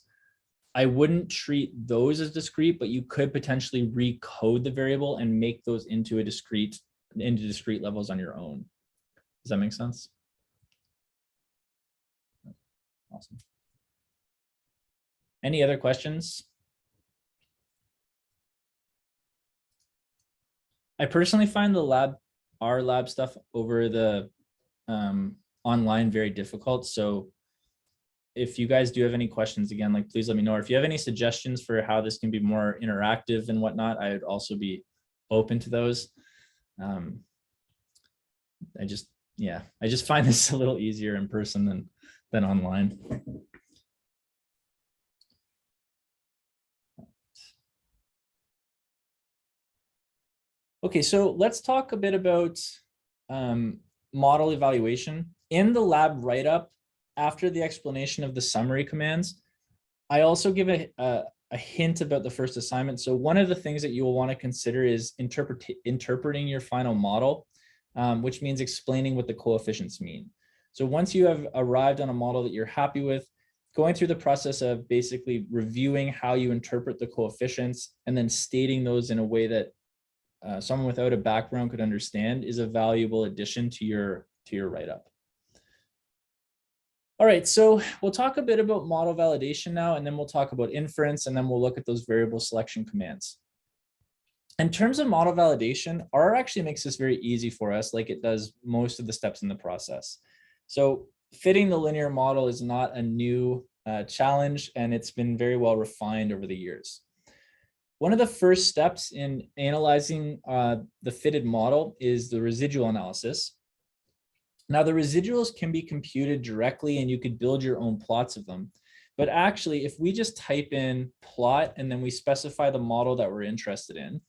I wouldn't treat those as discrete, but you could potentially recode the variable and make those into discrete levels on your own. Does that make sense? Awesome. Any other questions? I personally find our lab stuff over the online very difficult. So if you guys do have any questions, again, like, please let me know. Or if you have any suggestions for how this can be more interactive and whatnot, I would also be open to those. I just find this a little easier in person than online. Okay, so let's talk a bit about model evaluation. In the lab write-up, after the explanation of the summary commands, I also give a hint about the first assignment. So one of the things that you will want to consider is interpreting your final model, which means explaining what the coefficients mean. So once you have arrived on a model that you're happy with, going through the process of basically reviewing how you interpret the coefficients and then stating those in a way that someone without a background could understand is a valuable addition to your write-up. All right, so we'll talk a bit about model validation now, and then we'll talk about inference, and then we'll look at those variable selection commands. In terms of model validation, R actually makes this very easy for us, like it does most of the steps in the process. So fitting the linear model is not a new challenge, and it's been very well refined over the years. One of the first steps in analyzing the fitted model is the residual analysis. Now, the residuals can be computed directly and you could build your own plots of them. But actually, if we just type in plot and then we specify the model that we're interested in,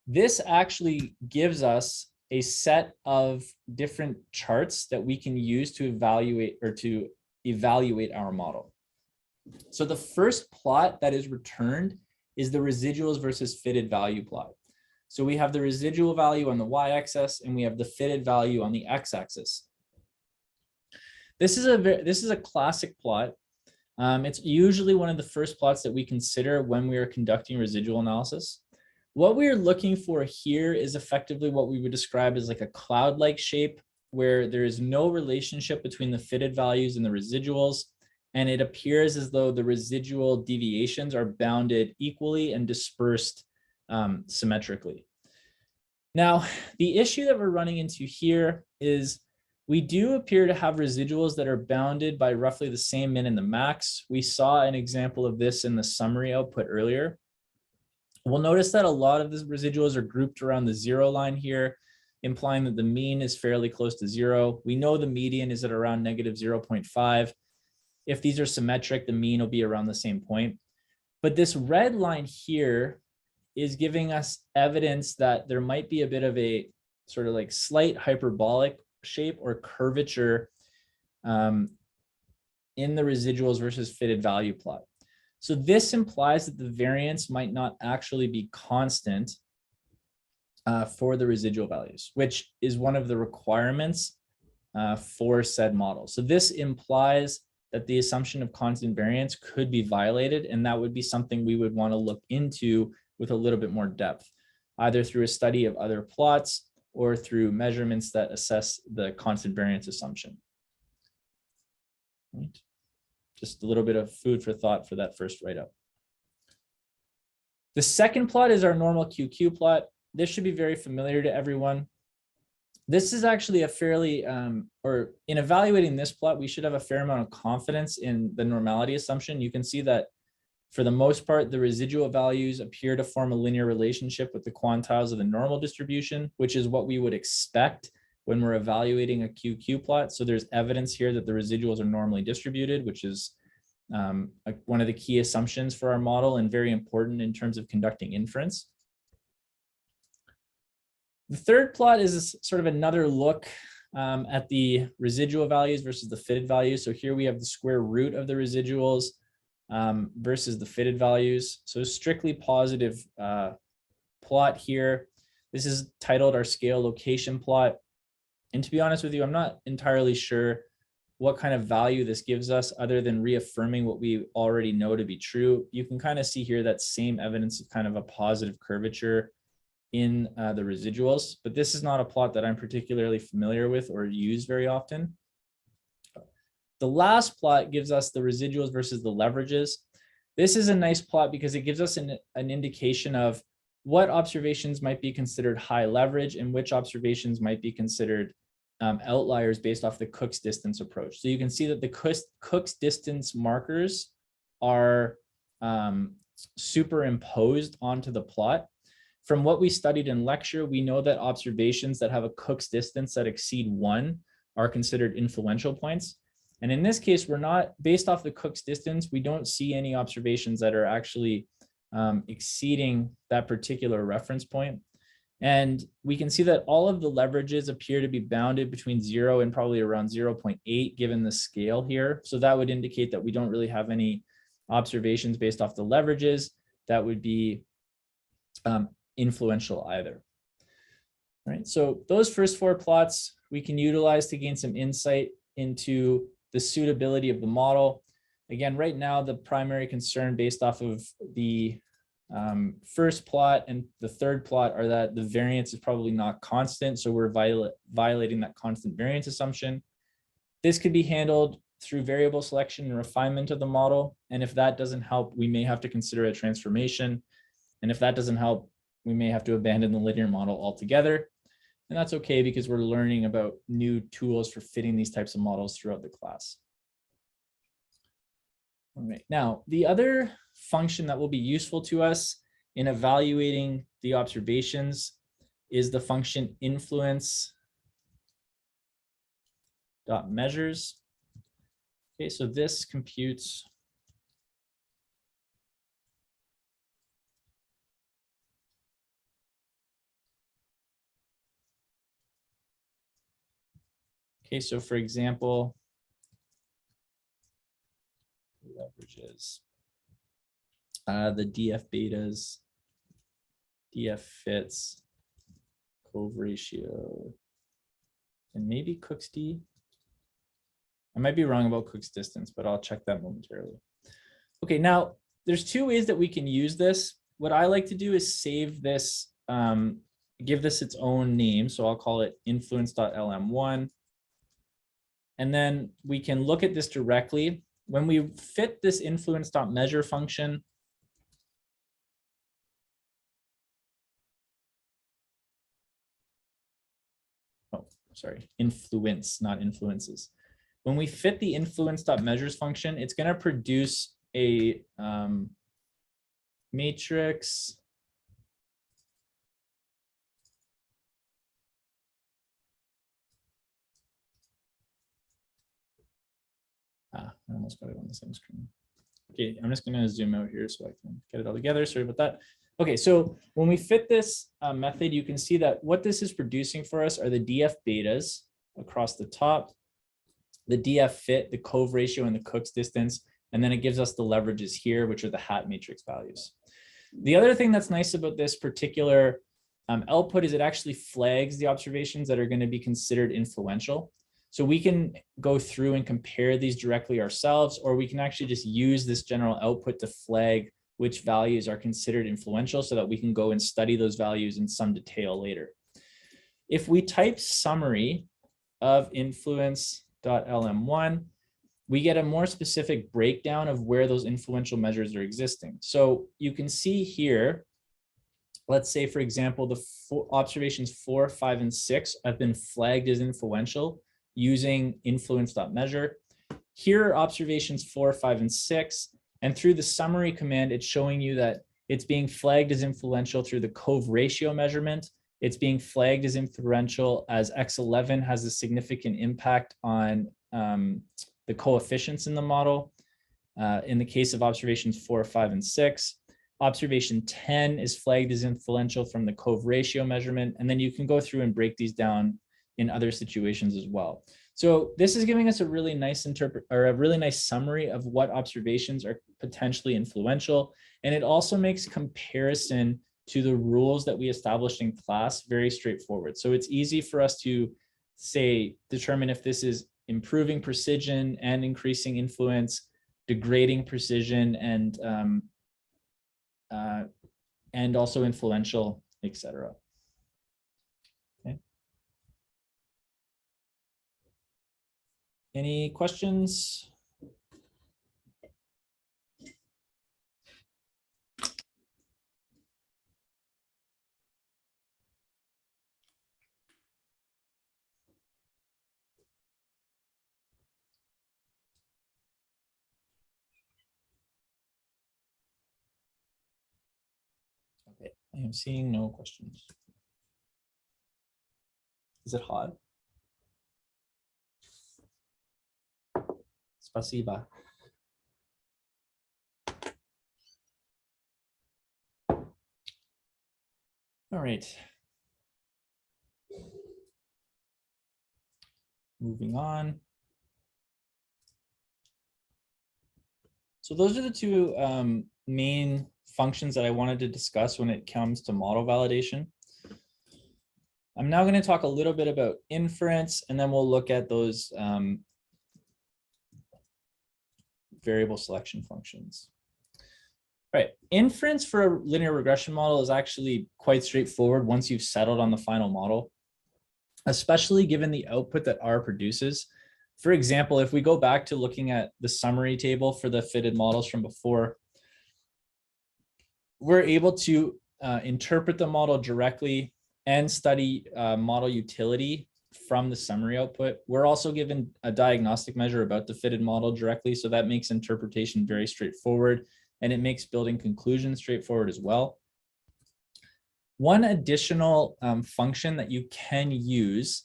this actually gives us a set of different charts that we can use to evaluate our model. So the first plot that is returned is the residuals versus fitted value plot. So we have the residual value on the y-axis and we have the fitted value on the x-axis. This is a classic plot. It's usually one of the first plots that we consider when we are conducting residual analysis. What we're looking for here is effectively what we would describe as like a cloud-like shape where there is no relationship between the fitted values and the residuals. And it appears as though the residual deviations are bounded equally and dispersed symmetrically. Now, the issue that we're running into here is we do appear to have residuals that are bounded by roughly the same min and the max. We saw an example of this in the summary output earlier. We'll notice that a lot of the residuals are grouped around the 0 line here, implying that the mean is fairly close to 0. We know the median is at around -0.5. If these are symmetric, the mean will be around the same point. But this red line here is giving us evidence that there might be a bit of a sort of like slight hyperbolic shape or curvature in the residuals versus fitted value plot. So this implies that the variance might not actually be constant for the residual values, which is one of the requirements for said model. So this implies that the assumption of constant variance could be violated, and that would be something we would want to look into with a little bit more depth, either through a study of other plots or through measurements that assess the constant variance assumption. Right. Just a little bit of food for thought for that first write-up. The second plot is our normal QQ plot. This should be very familiar to everyone. This is actually a fairly, or in evaluating this plot, we should have a fair amount of confidence in the normality assumption. You can see that For the most part, the residual values appear to form a linear relationship with the quantiles of the normal distribution, which is what we would expect when we're evaluating a QQ plot. So there's evidence here that the residuals are normally distributed, which is one of the key assumptions for our model and very important in terms of conducting inference. The third plot is sort of another look at the residual values versus the fitted values. So here we have the square root of the residuals versus the fitted values. So strictly positive plot here. This is titled our scale location plot. And to be honest with you, I'm not entirely sure what kind of value this gives us other than reaffirming what we already know to be true. You can kind of see here that same evidence of kind of a positive curvature in the residuals, but this is not a plot that I'm particularly familiar with or use very often. The last plot gives us the residuals versus the leverages. This is a nice plot because it gives us an indication of what observations might be considered high leverage and which observations might be considered outliers based off the Cook's distance approach. So you can see that the Cook's distance markers are superimposed onto the plot. From what we studied in lecture, we know that observations that have a Cook's distance that exceed 1 are considered influential points. And in this case, we're not, based off the Cook's distance, we don't see any observations that are actually exceeding that particular reference point. And we can see that all of the leverages appear to be bounded between 0 and probably around 0.8 given the scale here. So that would indicate that we don't really have any observations based off the leverages that would be influential either. All right, so those first 4 plots we can utilize to gain some insight into the suitability of the model. Again, right now, the primary concern based off of the first plot and the third plot are that the variance is probably not constant. So we're violating that constant variance assumption. This could be handled through variable selection and refinement of the model. And if that doesn't help, we may have to consider a transformation. And if that doesn't help, we may have to abandon the linear model altogether. And that's okay because we're learning about new tools for fitting these types of models throughout the class. All right, now the other function that will be useful to us in evaluating the observations is the function influence.measures. Okay, so this computes okay, so for example, leverages the DF betas, DF fits, Cove ratio, and maybe Cook's D. I might be wrong about Cook's distance, but I'll check that momentarily. Okay, now there's 2 ways that we can use this. What I like to do is save this, give this its own name. So I'll call it influence.lm1. And then we can look at this directly. When we fit this influence.measure function, influence, not influences. When we fit the influence.measures function, it's going to produce a matrix. I almost got it on the same screen. Okay, I'm just going to zoom out here so I can get it all together. Sorry about that. Okay, so when we fit this method, you can see that what this is producing for us are the DF betas across the top, the DF fit, the Cove ratio, and the Cook's distance. And then it gives us the leverages here, which are the hat matrix values. The other thing that's nice about this particular output is it actually flags the observations that are going to be considered influential. So we can go through and compare these directly ourselves, or we can actually just use this general output to flag which values are considered influential so that we can go and study those values in some detail later. If we type summary of influence.lm1, we get a more specific breakdown of where those influential measures are existing. So you can see here, let's say, for example, the observations 4, 5, and 6 have been flagged as influential using influence.measure. Here are observations 4, 5, and 6. And through the summary command, it's showing you that it's being flagged as influential through the Cove ratio measurement. It's being flagged as influential as X11 has a significant impact on the coefficients in the model. In the case of observations 4, 5, and 6, observation 10 is flagged as influential from the Cove ratio measurement. And then you can go through and break these down in other situations as well. So this is giving us a really nice summary of what observations are potentially influential. And it also makes comparison to the rules that we established in class very straightforward. So it's easy for us to determine if this is improving precision and increasing influence, degrading precision and also influential, etc. Okay. Any questions? Okay, I am seeing no questions. Is it hot? Spasiba. All right. Moving on. So those are the two main functions that I wanted to discuss when it comes to model validation. I'm now going to talk a little bit about inference, and then we'll look at those variable selection functions. All right, inference for a linear regression model is actually quite straightforward once you've settled on the final model, especially given the output that R produces. For example, if we go back to looking at the summary table for the fitted models from before, we're able to interpret the model directly and study model utility from the summary output. We're also given a diagnostic measure about the fitted model directly, so that makes interpretation very straightforward, and it makes building conclusions straightforward as well. One additional function that you can use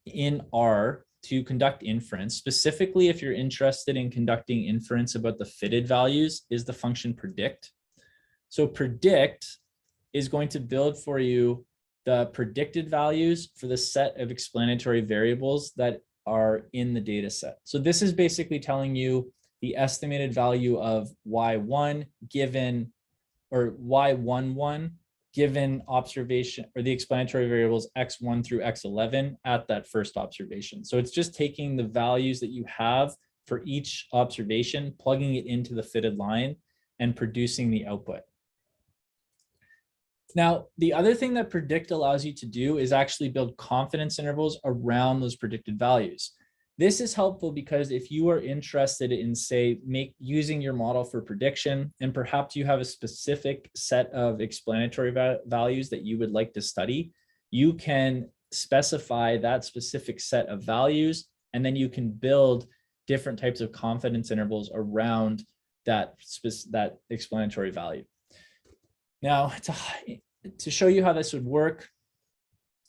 in R to conduct inference, specifically if you're interested in conducting inference about the fitted values, is the function predict. So predict is going to build for you the predicted values for the set of explanatory variables that are in the data set. So this is basically telling you the estimated value of Y1 given, or Y11 given observation, or the explanatory variables X1 through X11 at that first observation. So it's just taking the values that you have for each observation, plugging it into the fitted line, and producing the output. Now, the other thing that predict allows you to do is actually build confidence intervals around those predicted values. This is helpful because if you are interested in, say, using your model for prediction, and perhaps you have a specific set of explanatory values that you would like to study, you can specify that specific set of values, and then you can build different types of confidence intervals around that explanatory value. Now, to show you how this would work,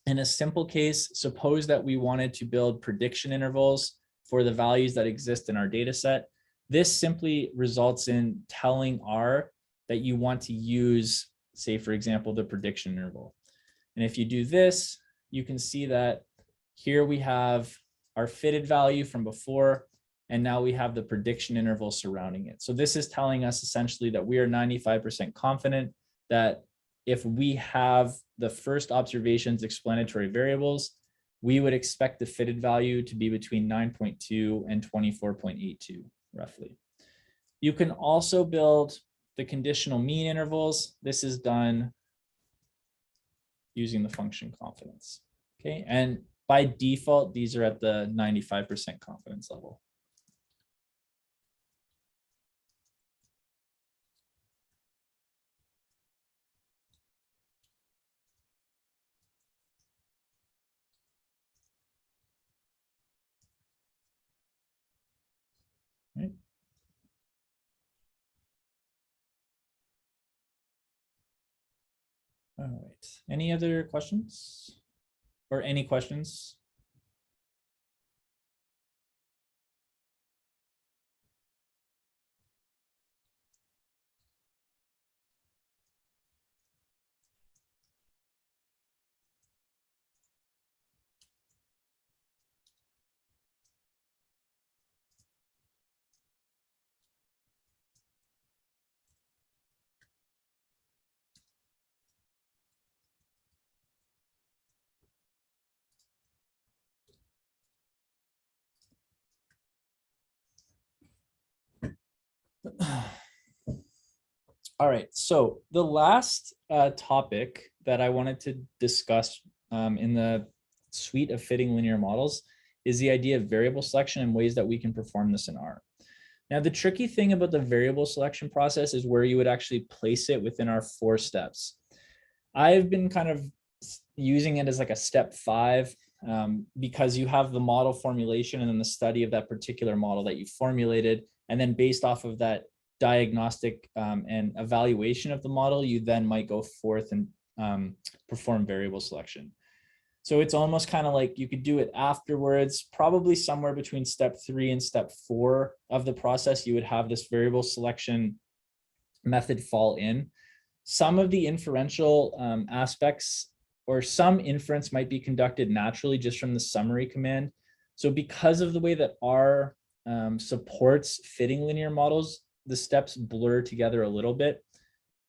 in a simple case, suppose that we wanted to build prediction intervals for the values that exist in our data set. This simply results in telling R that you want to use, say, for example, the prediction interval. And if you do this, you can see that here we have our fitted value from before, and now we have the prediction interval surrounding it. So this is telling us essentially that we are 95% confident that if we have the first observation's explanatory variables, we would expect the fitted value to be between 9.2 and 24.82, roughly. You can also build the conditional mean intervals. This is done using the function confidence. Okay, and by default, these are at the 95% confidence level. Right. All right. Any other questions or any questions? All right, so the last topic that I wanted to discuss in the suite of fitting linear models is the idea of variable selection and ways that we can perform this in R. Now, the tricky thing about the variable selection process is where you would actually place it within our 4 steps. I've been kind of using it as like a step 5 because you have the model formulation and then the study of that particular model that you formulated. And then based off of that diagnostic and evaluation of the model, you then might go forth and perform variable selection. So it's almost kind of like you could do it afterwards, probably somewhere between step 3 and step 4 of the process, you would have this variable selection method fall in. Some of the inferential aspects or some inference might be conducted naturally just from the summary command. So because of the way that R supports fitting linear models, the steps blur together a little bit.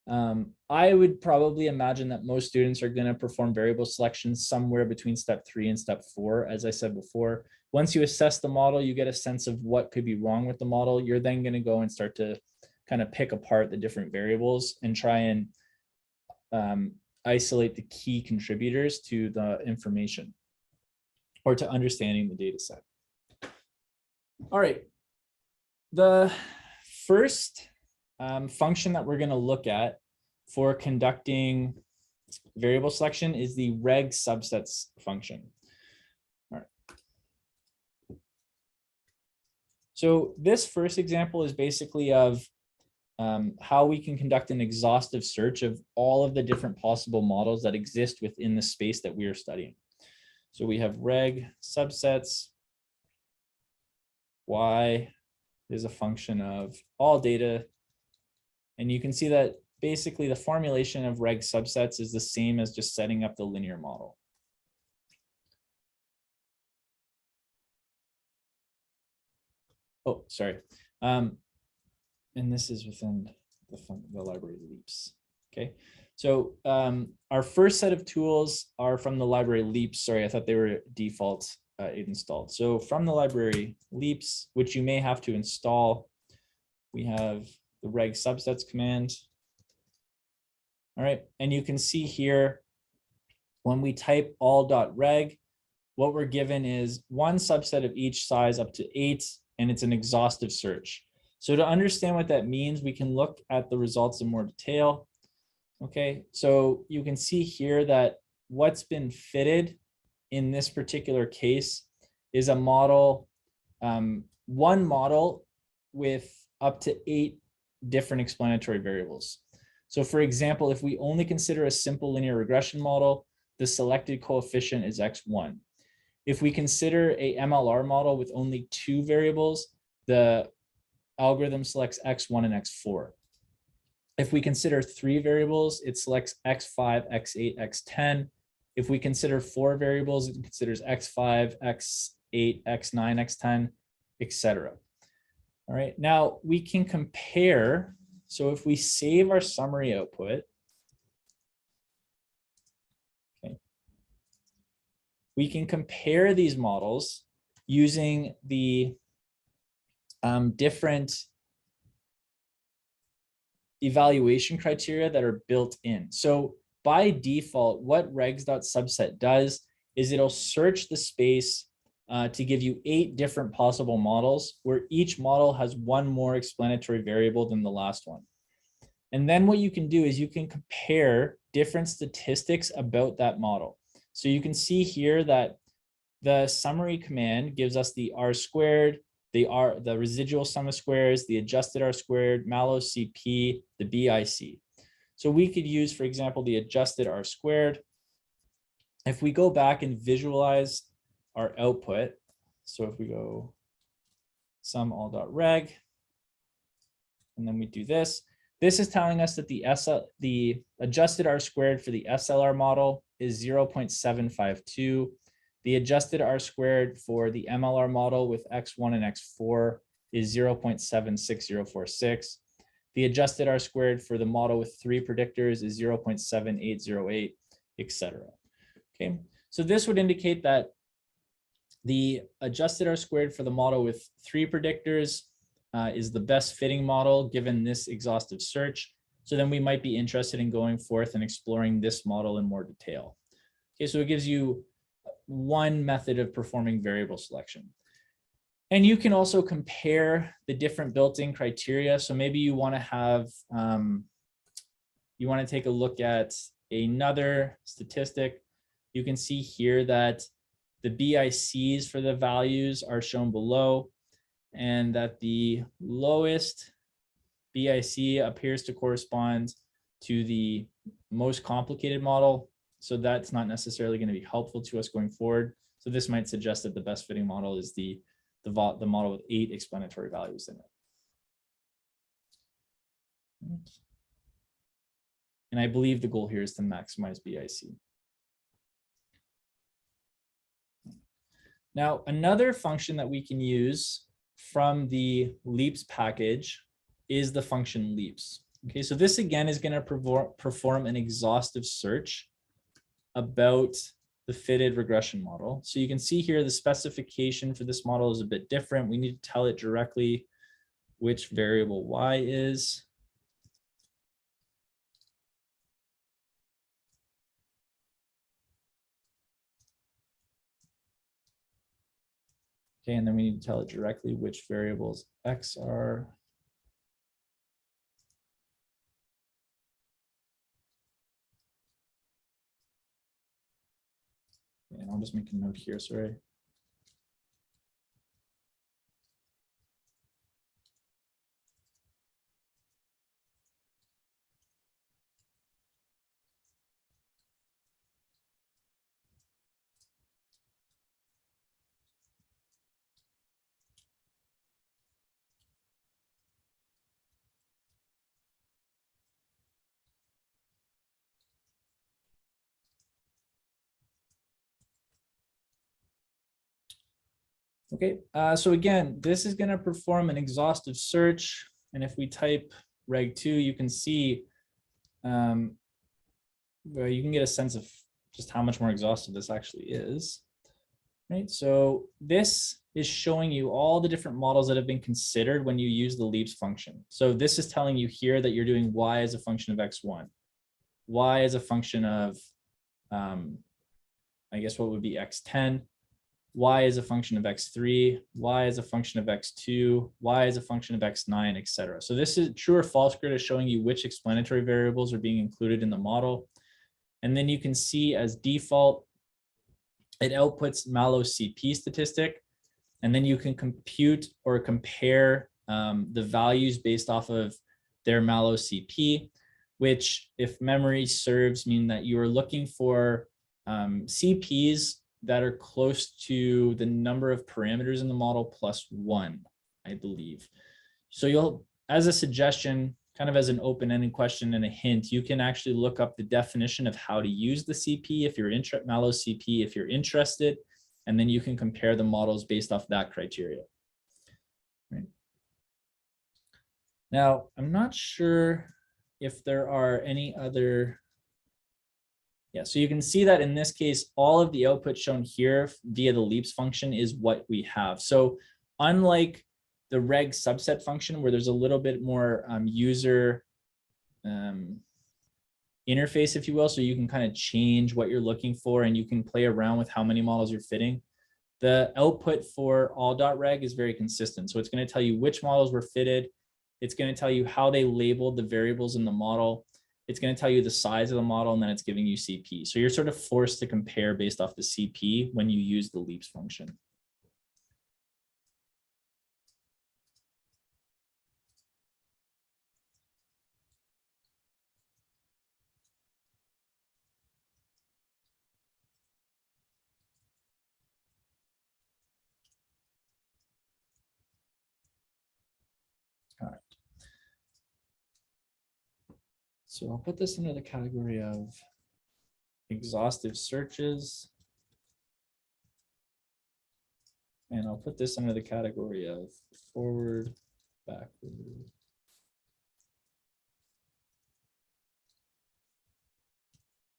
I would probably imagine that most students are going to perform variable selection somewhere between step 3 and step 4. As I said before, once you assess the model, you get a sense of what could be wrong with the model. You're then going to go and start to kind of pick apart the different variables and try and isolate the key contributors to the information or to understanding the data set. All right. The first function that we're going to look at for conducting variable selection is the regsubsets function. All right. So this first example is basically of how we can conduct an exhaustive search of all of the different possible models that exist within the space that we are studying. So we have reg subsets. Y is a function of all data. And you can see that basically the formulation of reg subsets is the same as just setting up the linear model. Oh, sorry. And this is within the library Leaps. Okay, so our first set of tools are from the library Leaps. Sorry, I thought they were default installed. So from the library Leaps, which you may have to install, we have the regsubsets command. All right, and you can see here when we type all.reg, what we're given is one subset of each size up to 8, and it's an exhaustive search. So to understand what that means, we can look at the results in more detail. Okay, so you can see here that what's been fitted in this particular case is a model, one model with up to 8 different explanatory variables. So for example, if we only consider a simple linear regression model, the selected coefficient is x1. If we consider a MLR model with only 2 variables, the algorithm selects x1 and x4. If we consider 3 variables, it selects x5, x8, x10. If we consider 4 variables, it considers x5, x8, x9, x10, etc. All right, now we can compare. So if we save our summary output, okay, we can compare these models using the different evaluation criteria that are built in. So by default, what regs.subset does is it'll search the space to give you 8 different possible models, where each model has one more explanatory variable than the last one. And then what you can do is you can compare different statistics about that model. So you can see here that the summary command gives us the R squared, the residual sum of squares, the adjusted R squared, malloc CP, the BIC. So we could use, for example, the adjusted R squared. If we go back and visualize our output, so if we go sum all.reg, and then we do this, this is telling us that the adjusted R squared for the SLR model is 0.752. The adjusted R squared for the MLR model with X1 and X4 is 0.76046. The adjusted R squared for the model with 3 predictors is 0.7808, etc. Okay, so this would indicate that the adjusted R squared for the model with 3 predictors is the best fitting model given this exhaustive search. So then we might be interested in going forth and exploring this model in more detail. Okay, so it gives you one method of performing variable selection. And you can also compare the different built-in criteria. So maybe you want to have, you want to take a look at another statistic. You can see here that the BICs for the values are shown below, and that the lowest BIC appears to correspond to the most complicated model. So that's not necessarily going to be helpful to us going forward. So this might suggest that the best fitting model is the model with 8 explanatory values in it. And I believe the goal here is to maximize BIC. Now, another function that we can use from the leaps package is the function leaps. Okay, so this again is going to perform an exhaustive search about the fitted regression model. So you can see here the specification for this model is a bit different. We need to tell it directly which variable y is. Okay, and then we need to tell it directly which variables x are. And I'll just make a note here, sorry. Okay, so again, this is going to perform an exhaustive search. And if we type reg2, you can see, well, you can get a sense of just how much more exhaustive this actually is. Right, so this is showing you all the different models that have been considered when you use the leaps function. So this is telling you here that you're doing y as a function of x1, y as a function of, I guess what would be x10, y as a function of x3, y as a function of x2, y as a function of x9, etc. So this is true or false grid is showing you which explanatory variables are being included in the model. And then you can see as default, it outputs mallow CP statistic. And then you can compute or compare the values based off of their mallow CP, which if memory serves mean that you are looking for CPs that are close to the number of parameters in the model plus 1, I believe. So you'll, as a suggestion, kind of as an open-ended question and a hint, you can actually look up the definition of how to use the CP if you're mallow CP if you're interested, and then you can compare the models based off that criteria. Right. Now, I'm not sure if there are any other. Yeah, so you can see that in this case, all of the output shown here via the leaps function is what we have. So unlike the regsubset function, where there's a little bit more user interface, if you will, so you can kind of change what you're looking for and you can play around with how many models you're fitting. The output for all.reg is very consistent. So it's going to tell you which models were fitted. It's going to tell you how they labeled the variables in the model. It's going to tell you the size of the model, and then it's giving you CP. So you're sort of forced to compare based off the CP when you use the leaps function. So I'll put this under the category of exhaustive searches. And I'll put this under the category of forward, backward.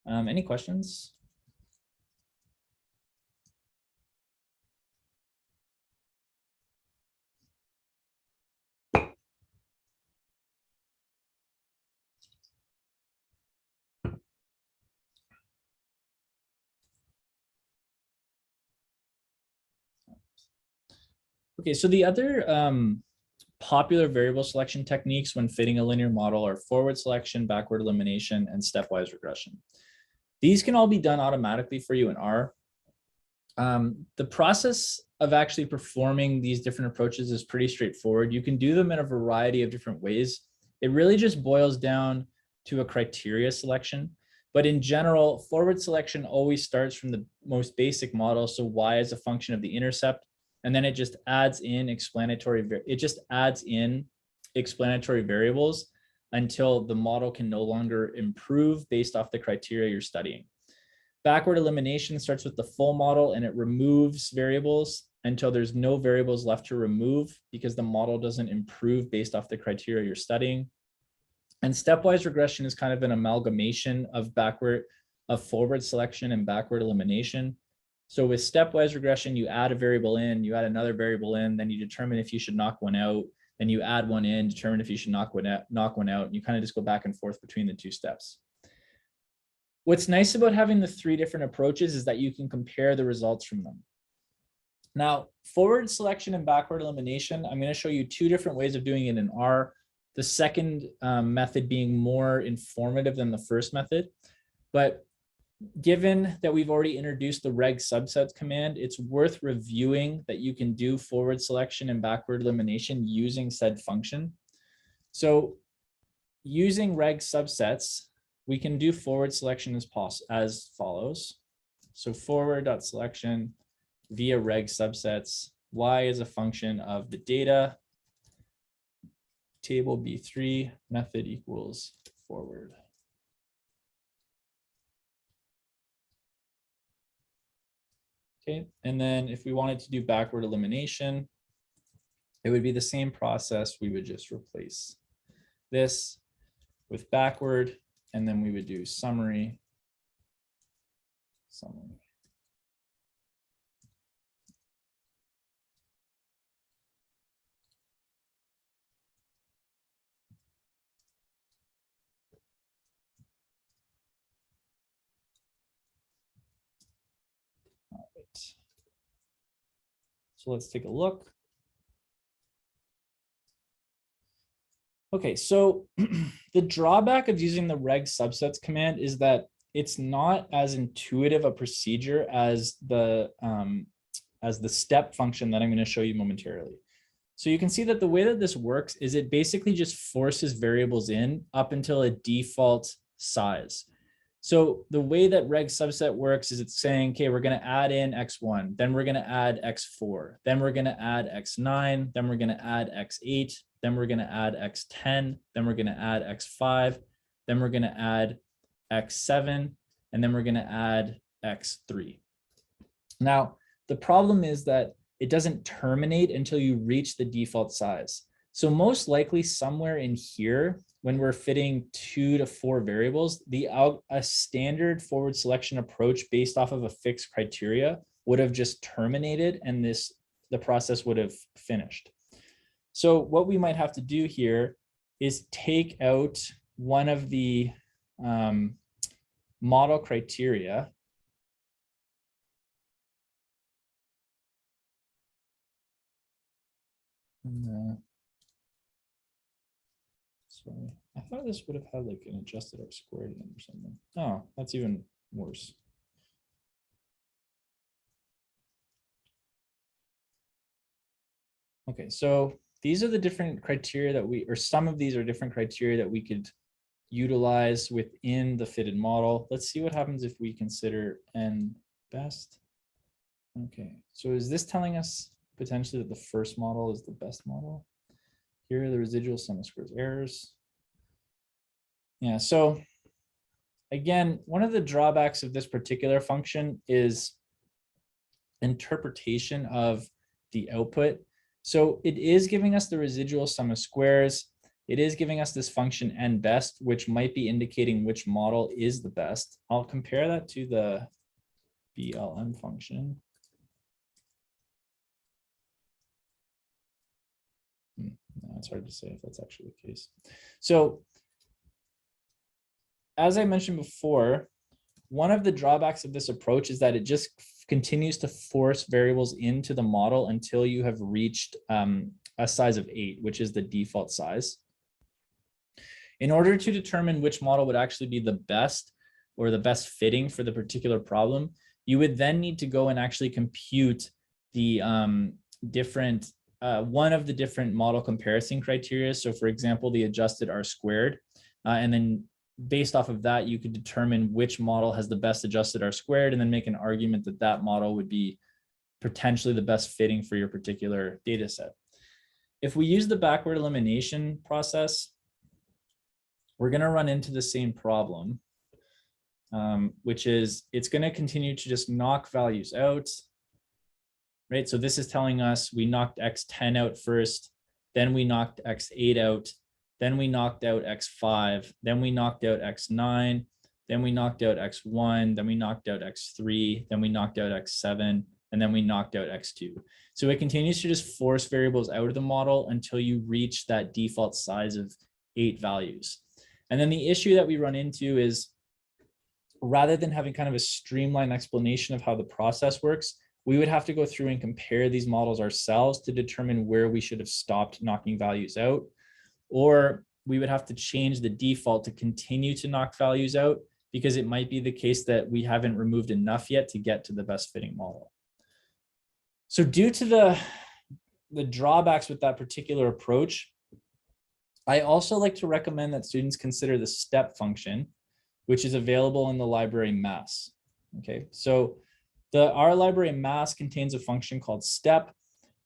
Any questions? Okay, so the other popular variable selection techniques when fitting a linear model are forward selection, backward elimination, and stepwise regression. These can all be done automatically for you in R. The process of actually performing these different approaches is pretty straightforward. You can do them in a variety of different ways. It really just boils down to a criteria selection. But in general, forward selection always starts from the most basic model. So y is a function of the intercept. And then it just adds in explanatory variables until the model can no longer improve based off the criteria you're studying. Backward elimination starts with the full model and it removes variables until there's no variables left to remove because the model doesn't improve based off the criteria you're studying. And stepwise regression is kind of an amalgamation of forward selection and backward elimination. So with stepwise regression, you add a variable in, you add another variable in, then you determine if you should knock one out, then you add one in, determine if you should knock one out, and you kind of just go back and forth between the two steps. What's nice about having the three different approaches is that you can compare the results from them. Now, forward selection and backward elimination, I'm going to show you two different ways of doing it in R. The second method being more informative than the first method. But given that we've already introduced the regsubsets command, it's worth reviewing that you can do forward selection and backward elimination using said function. So using regsubsets, we can do forward selection as follows. So forward.selection via regsubsets, y is a function of the data, table B3, method equals forward. Okay, and then if we wanted to do backward elimination, it would be the same process. We would just replace this with backward, and then we would do summary. All right. So let's take a look. Okay, so the drawback of using the regsubsets command is that it's not as intuitive a procedure as the step function that I'm going to show you momentarily. So you can see that the way that this works is it basically just forces variables in up until a default size. So the way that regsubset works is it's saying, okay, we're going to add in x1, then we're going to add x4, then we're going to add x9, then we're going to add x8, then we're going to add x10, then we're going to add x5, then we're going to add x7, and then we're going to add x3. Now, the problem is that it doesn't terminate until you reach the default size. So most likely somewhere in here, when we're fitting 2 to 4 variables, a standard forward selection approach based off of a fixed criteria would have just terminated and the process would have finished. So what we might have to do here is take out one of the model criteria. Sorry, I thought this would have had like an adjusted R squared in or something. Oh, that's even worse. Okay, so these are the different criteria that some of these are different criteria that we could utilize within the fitted model. Let's see what happens if we consider n best. Okay, so is this telling us potentially that the first model is the best model? Here are the residual sum of squares errors. Yeah, so again, one of the drawbacks of this particular function is interpretation of the output. So it is giving us the residual sum of squares. It is giving us this function n best, which might be indicating which model is the best. I'll compare that to the BLM function. No, it's hard to say if that's actually the case. So as I mentioned before, one of the drawbacks of this approach is that it just continues to force variables into the model until you have reached a size of 8, which is the default size. In order to determine which model would actually be the best or the best fitting for the particular problem, you would then need to go and actually compute the one of the different model comparison criteria. So for example, the adjusted R-squared, and then based off of that, you could determine which model has the best adjusted R-squared and then make an argument that that model would be potentially the best fitting for your particular data set. If we use the backward elimination process, we're going to run into the same problem, which is it's going to continue to just knock values out, right? So this is telling us we knocked x10 out first, then we knocked x8 out, then we knocked out x5, then we knocked out x9, then we knocked out x1, then we knocked out x3, then we knocked out x7, and then we knocked out x2. So it continues to just force variables out of the model until you reach that default size of 8 values. And then the issue that we run into is rather than having kind of a streamlined explanation of how the process works, we would have to go through and compare these models ourselves to determine where we should have stopped knocking values out. Or we would have to change the default to continue to knock values out because it might be the case that we haven't removed enough yet to get to the best fitting model. So due to the drawbacks with that particular approach, I also like to recommend that students consider the step function, which is available in the library mass. Okay, so the R library mass contains a function called step,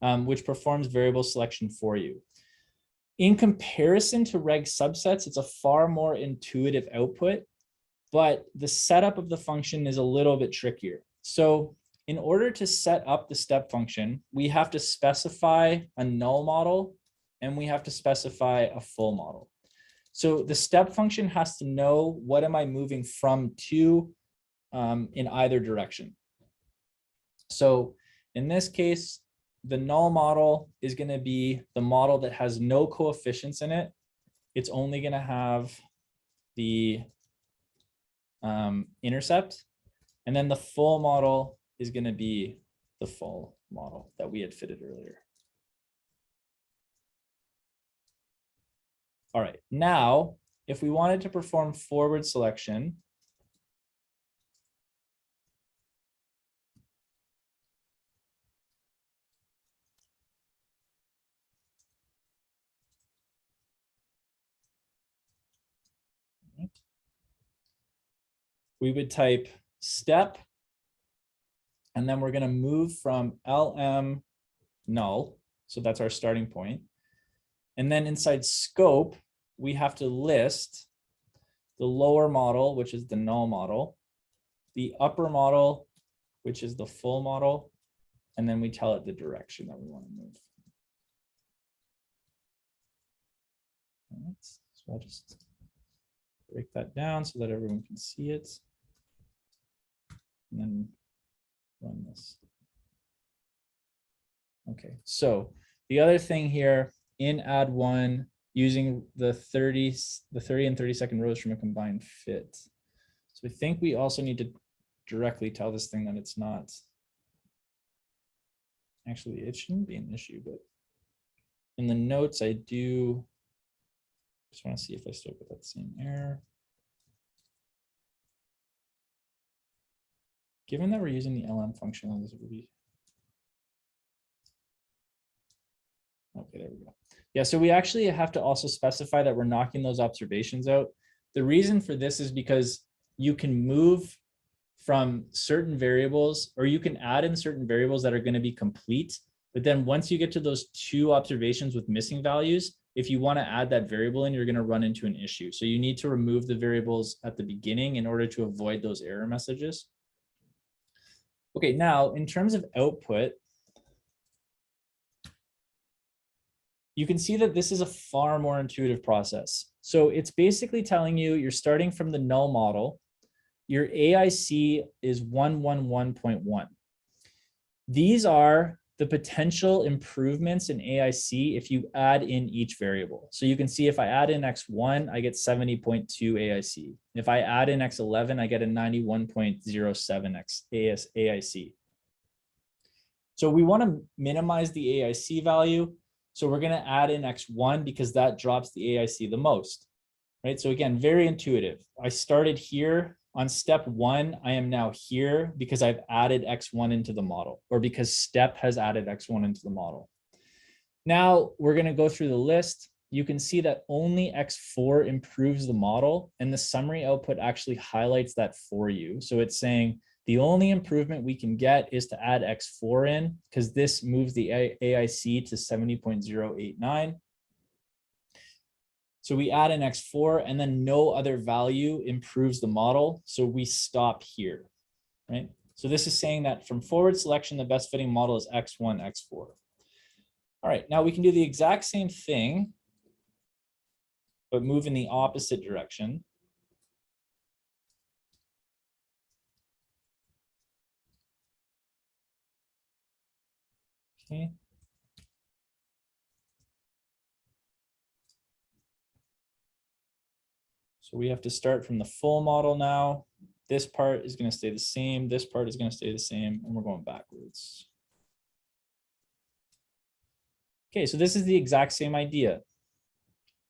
which performs variable selection for you. In comparison to regsubsets, it's a far more intuitive output, but the setup of the function is a little bit trickier. So in order to set up the step function, we have to specify a null model and we have to specify a full model. So the step function has to know what am I moving from to in either direction. So in this case, the null model is going to be the model that has no coefficients in it. It's only going to have the intercept. And then the full model is going to be the full model that we had fitted earlier. All right, now, if we wanted to perform forward selection, we would type step, and then we're going to move from LM null. So that's our starting point. And then inside scope, we have to list the lower model, which is the null model, the upper model, which is the full model, and then we tell it the direction that we want to move. All right, so I'll just break that down so that everyone can see it. And then run this. Okay, so the other thing here in add one, using the 30 and 30-second rows from a combined fit. So I think we also need to directly tell this thing that it's not. Actually, it shouldn't be an issue, but in the notes, I do just want to see if I still get that same error. Given that we're using the LM function on this Ruby. Okay, there we go. Yeah, so we actually have to also specify that we're knocking those observations out. The reason for this is because you can move from certain variables, or you can add in certain variables that are going to be complete. But then once you get to those 2 observations with missing values, if you want to add that variable in, you're going to run into an issue. So you need to remove the variables at the beginning in order to avoid those error messages. Okay, now in terms of output, you can see that this is a far more intuitive process. So it's basically telling you you're starting from the null model. Your AIC is 111.1. These are the potential improvements in AIC if you add in each variable. So you can see if I add in X1, I get 70.2 AIC. If I add in X11, I get a 91.07 AIC. So we want to minimize the AIC value. So we're going to add in X1 because that drops the AIC the most, right? So again, very intuitive. I started here. On step 1, I am now here because I've added X1 into the model, or because step has added X1 into the model. Now we're going to go through the list. You can see that only X4 improves the model, and the summary output actually highlights that for you. So it's saying the only improvement we can get is to add X4 in, because this moves the AIC to 70.089. So we add an X4 and then no other value improves the model. So we stop here, right? So this is saying that from forward selection, the best fitting model is X1, X4. All right, now we can do the exact same thing, but move in the opposite direction. Okay. So we have to start from the full model now. This part is going to stay the same. This part is going to stay the same, and we're going backwards. Okay, so this is the exact same idea.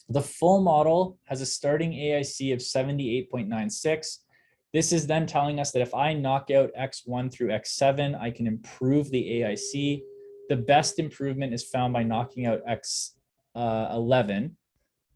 The full model has a starting AIC of 78.96. This is then telling us that if I knock out X1 through X7, I can improve the AIC. The best improvement is found by knocking out X11.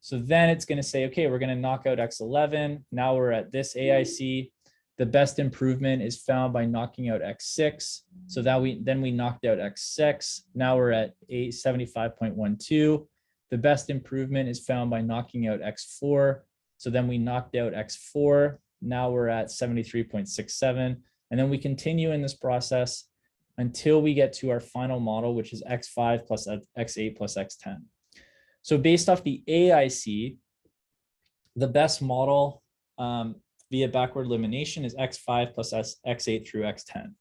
So then it's going to say, okay, we're going to knock out X11. Now we're at this AIC. The best improvement is found by knocking out X6. So that then we knocked out X6. Now we're at 75.12. The best improvement is found by knocking out X4. So then we knocked out X4. Now we're at 73.67. And then we continue in this process until we get to our final model, which is X5 plus X8 plus X10. So based off the AIC, the best model via backward elimination is X5 plus X8 through X10,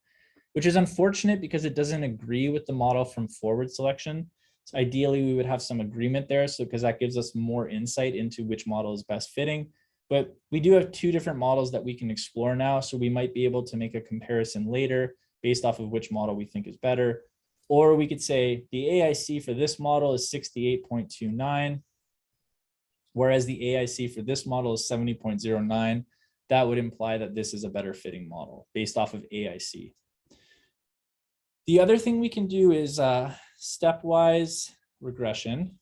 which is unfortunate because it doesn't agree with the model from forward selection. So ideally, we would have some agreement there, so because that gives us more insight into which model is best fitting. But we do have two different models that we can explore now, so we might be able to make a comparison later based off of which model we think is better. Or we could say the AIC for this model is 68.29, whereas the AIC for this model is 70.09. That would imply that this is a better fitting model based off of AIC. The other thing we can do is stepwise regression.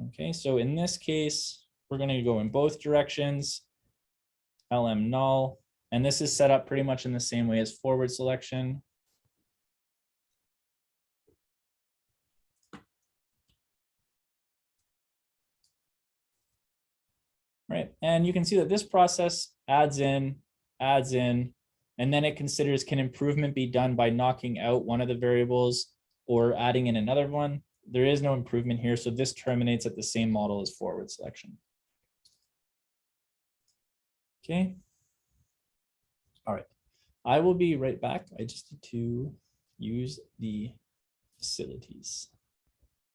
Okay, so in this case, we're going to go in both directions, LM null. And this is set up pretty much in the same way as forward selection. Right, and you can see that this process adds in, and then it considers, can improvement be done by knocking out one of the variables or adding in another one? There is no improvement here, so this terminates at the same model as forward selection. Okay. All right, I will be right back. I just need to use the facilities.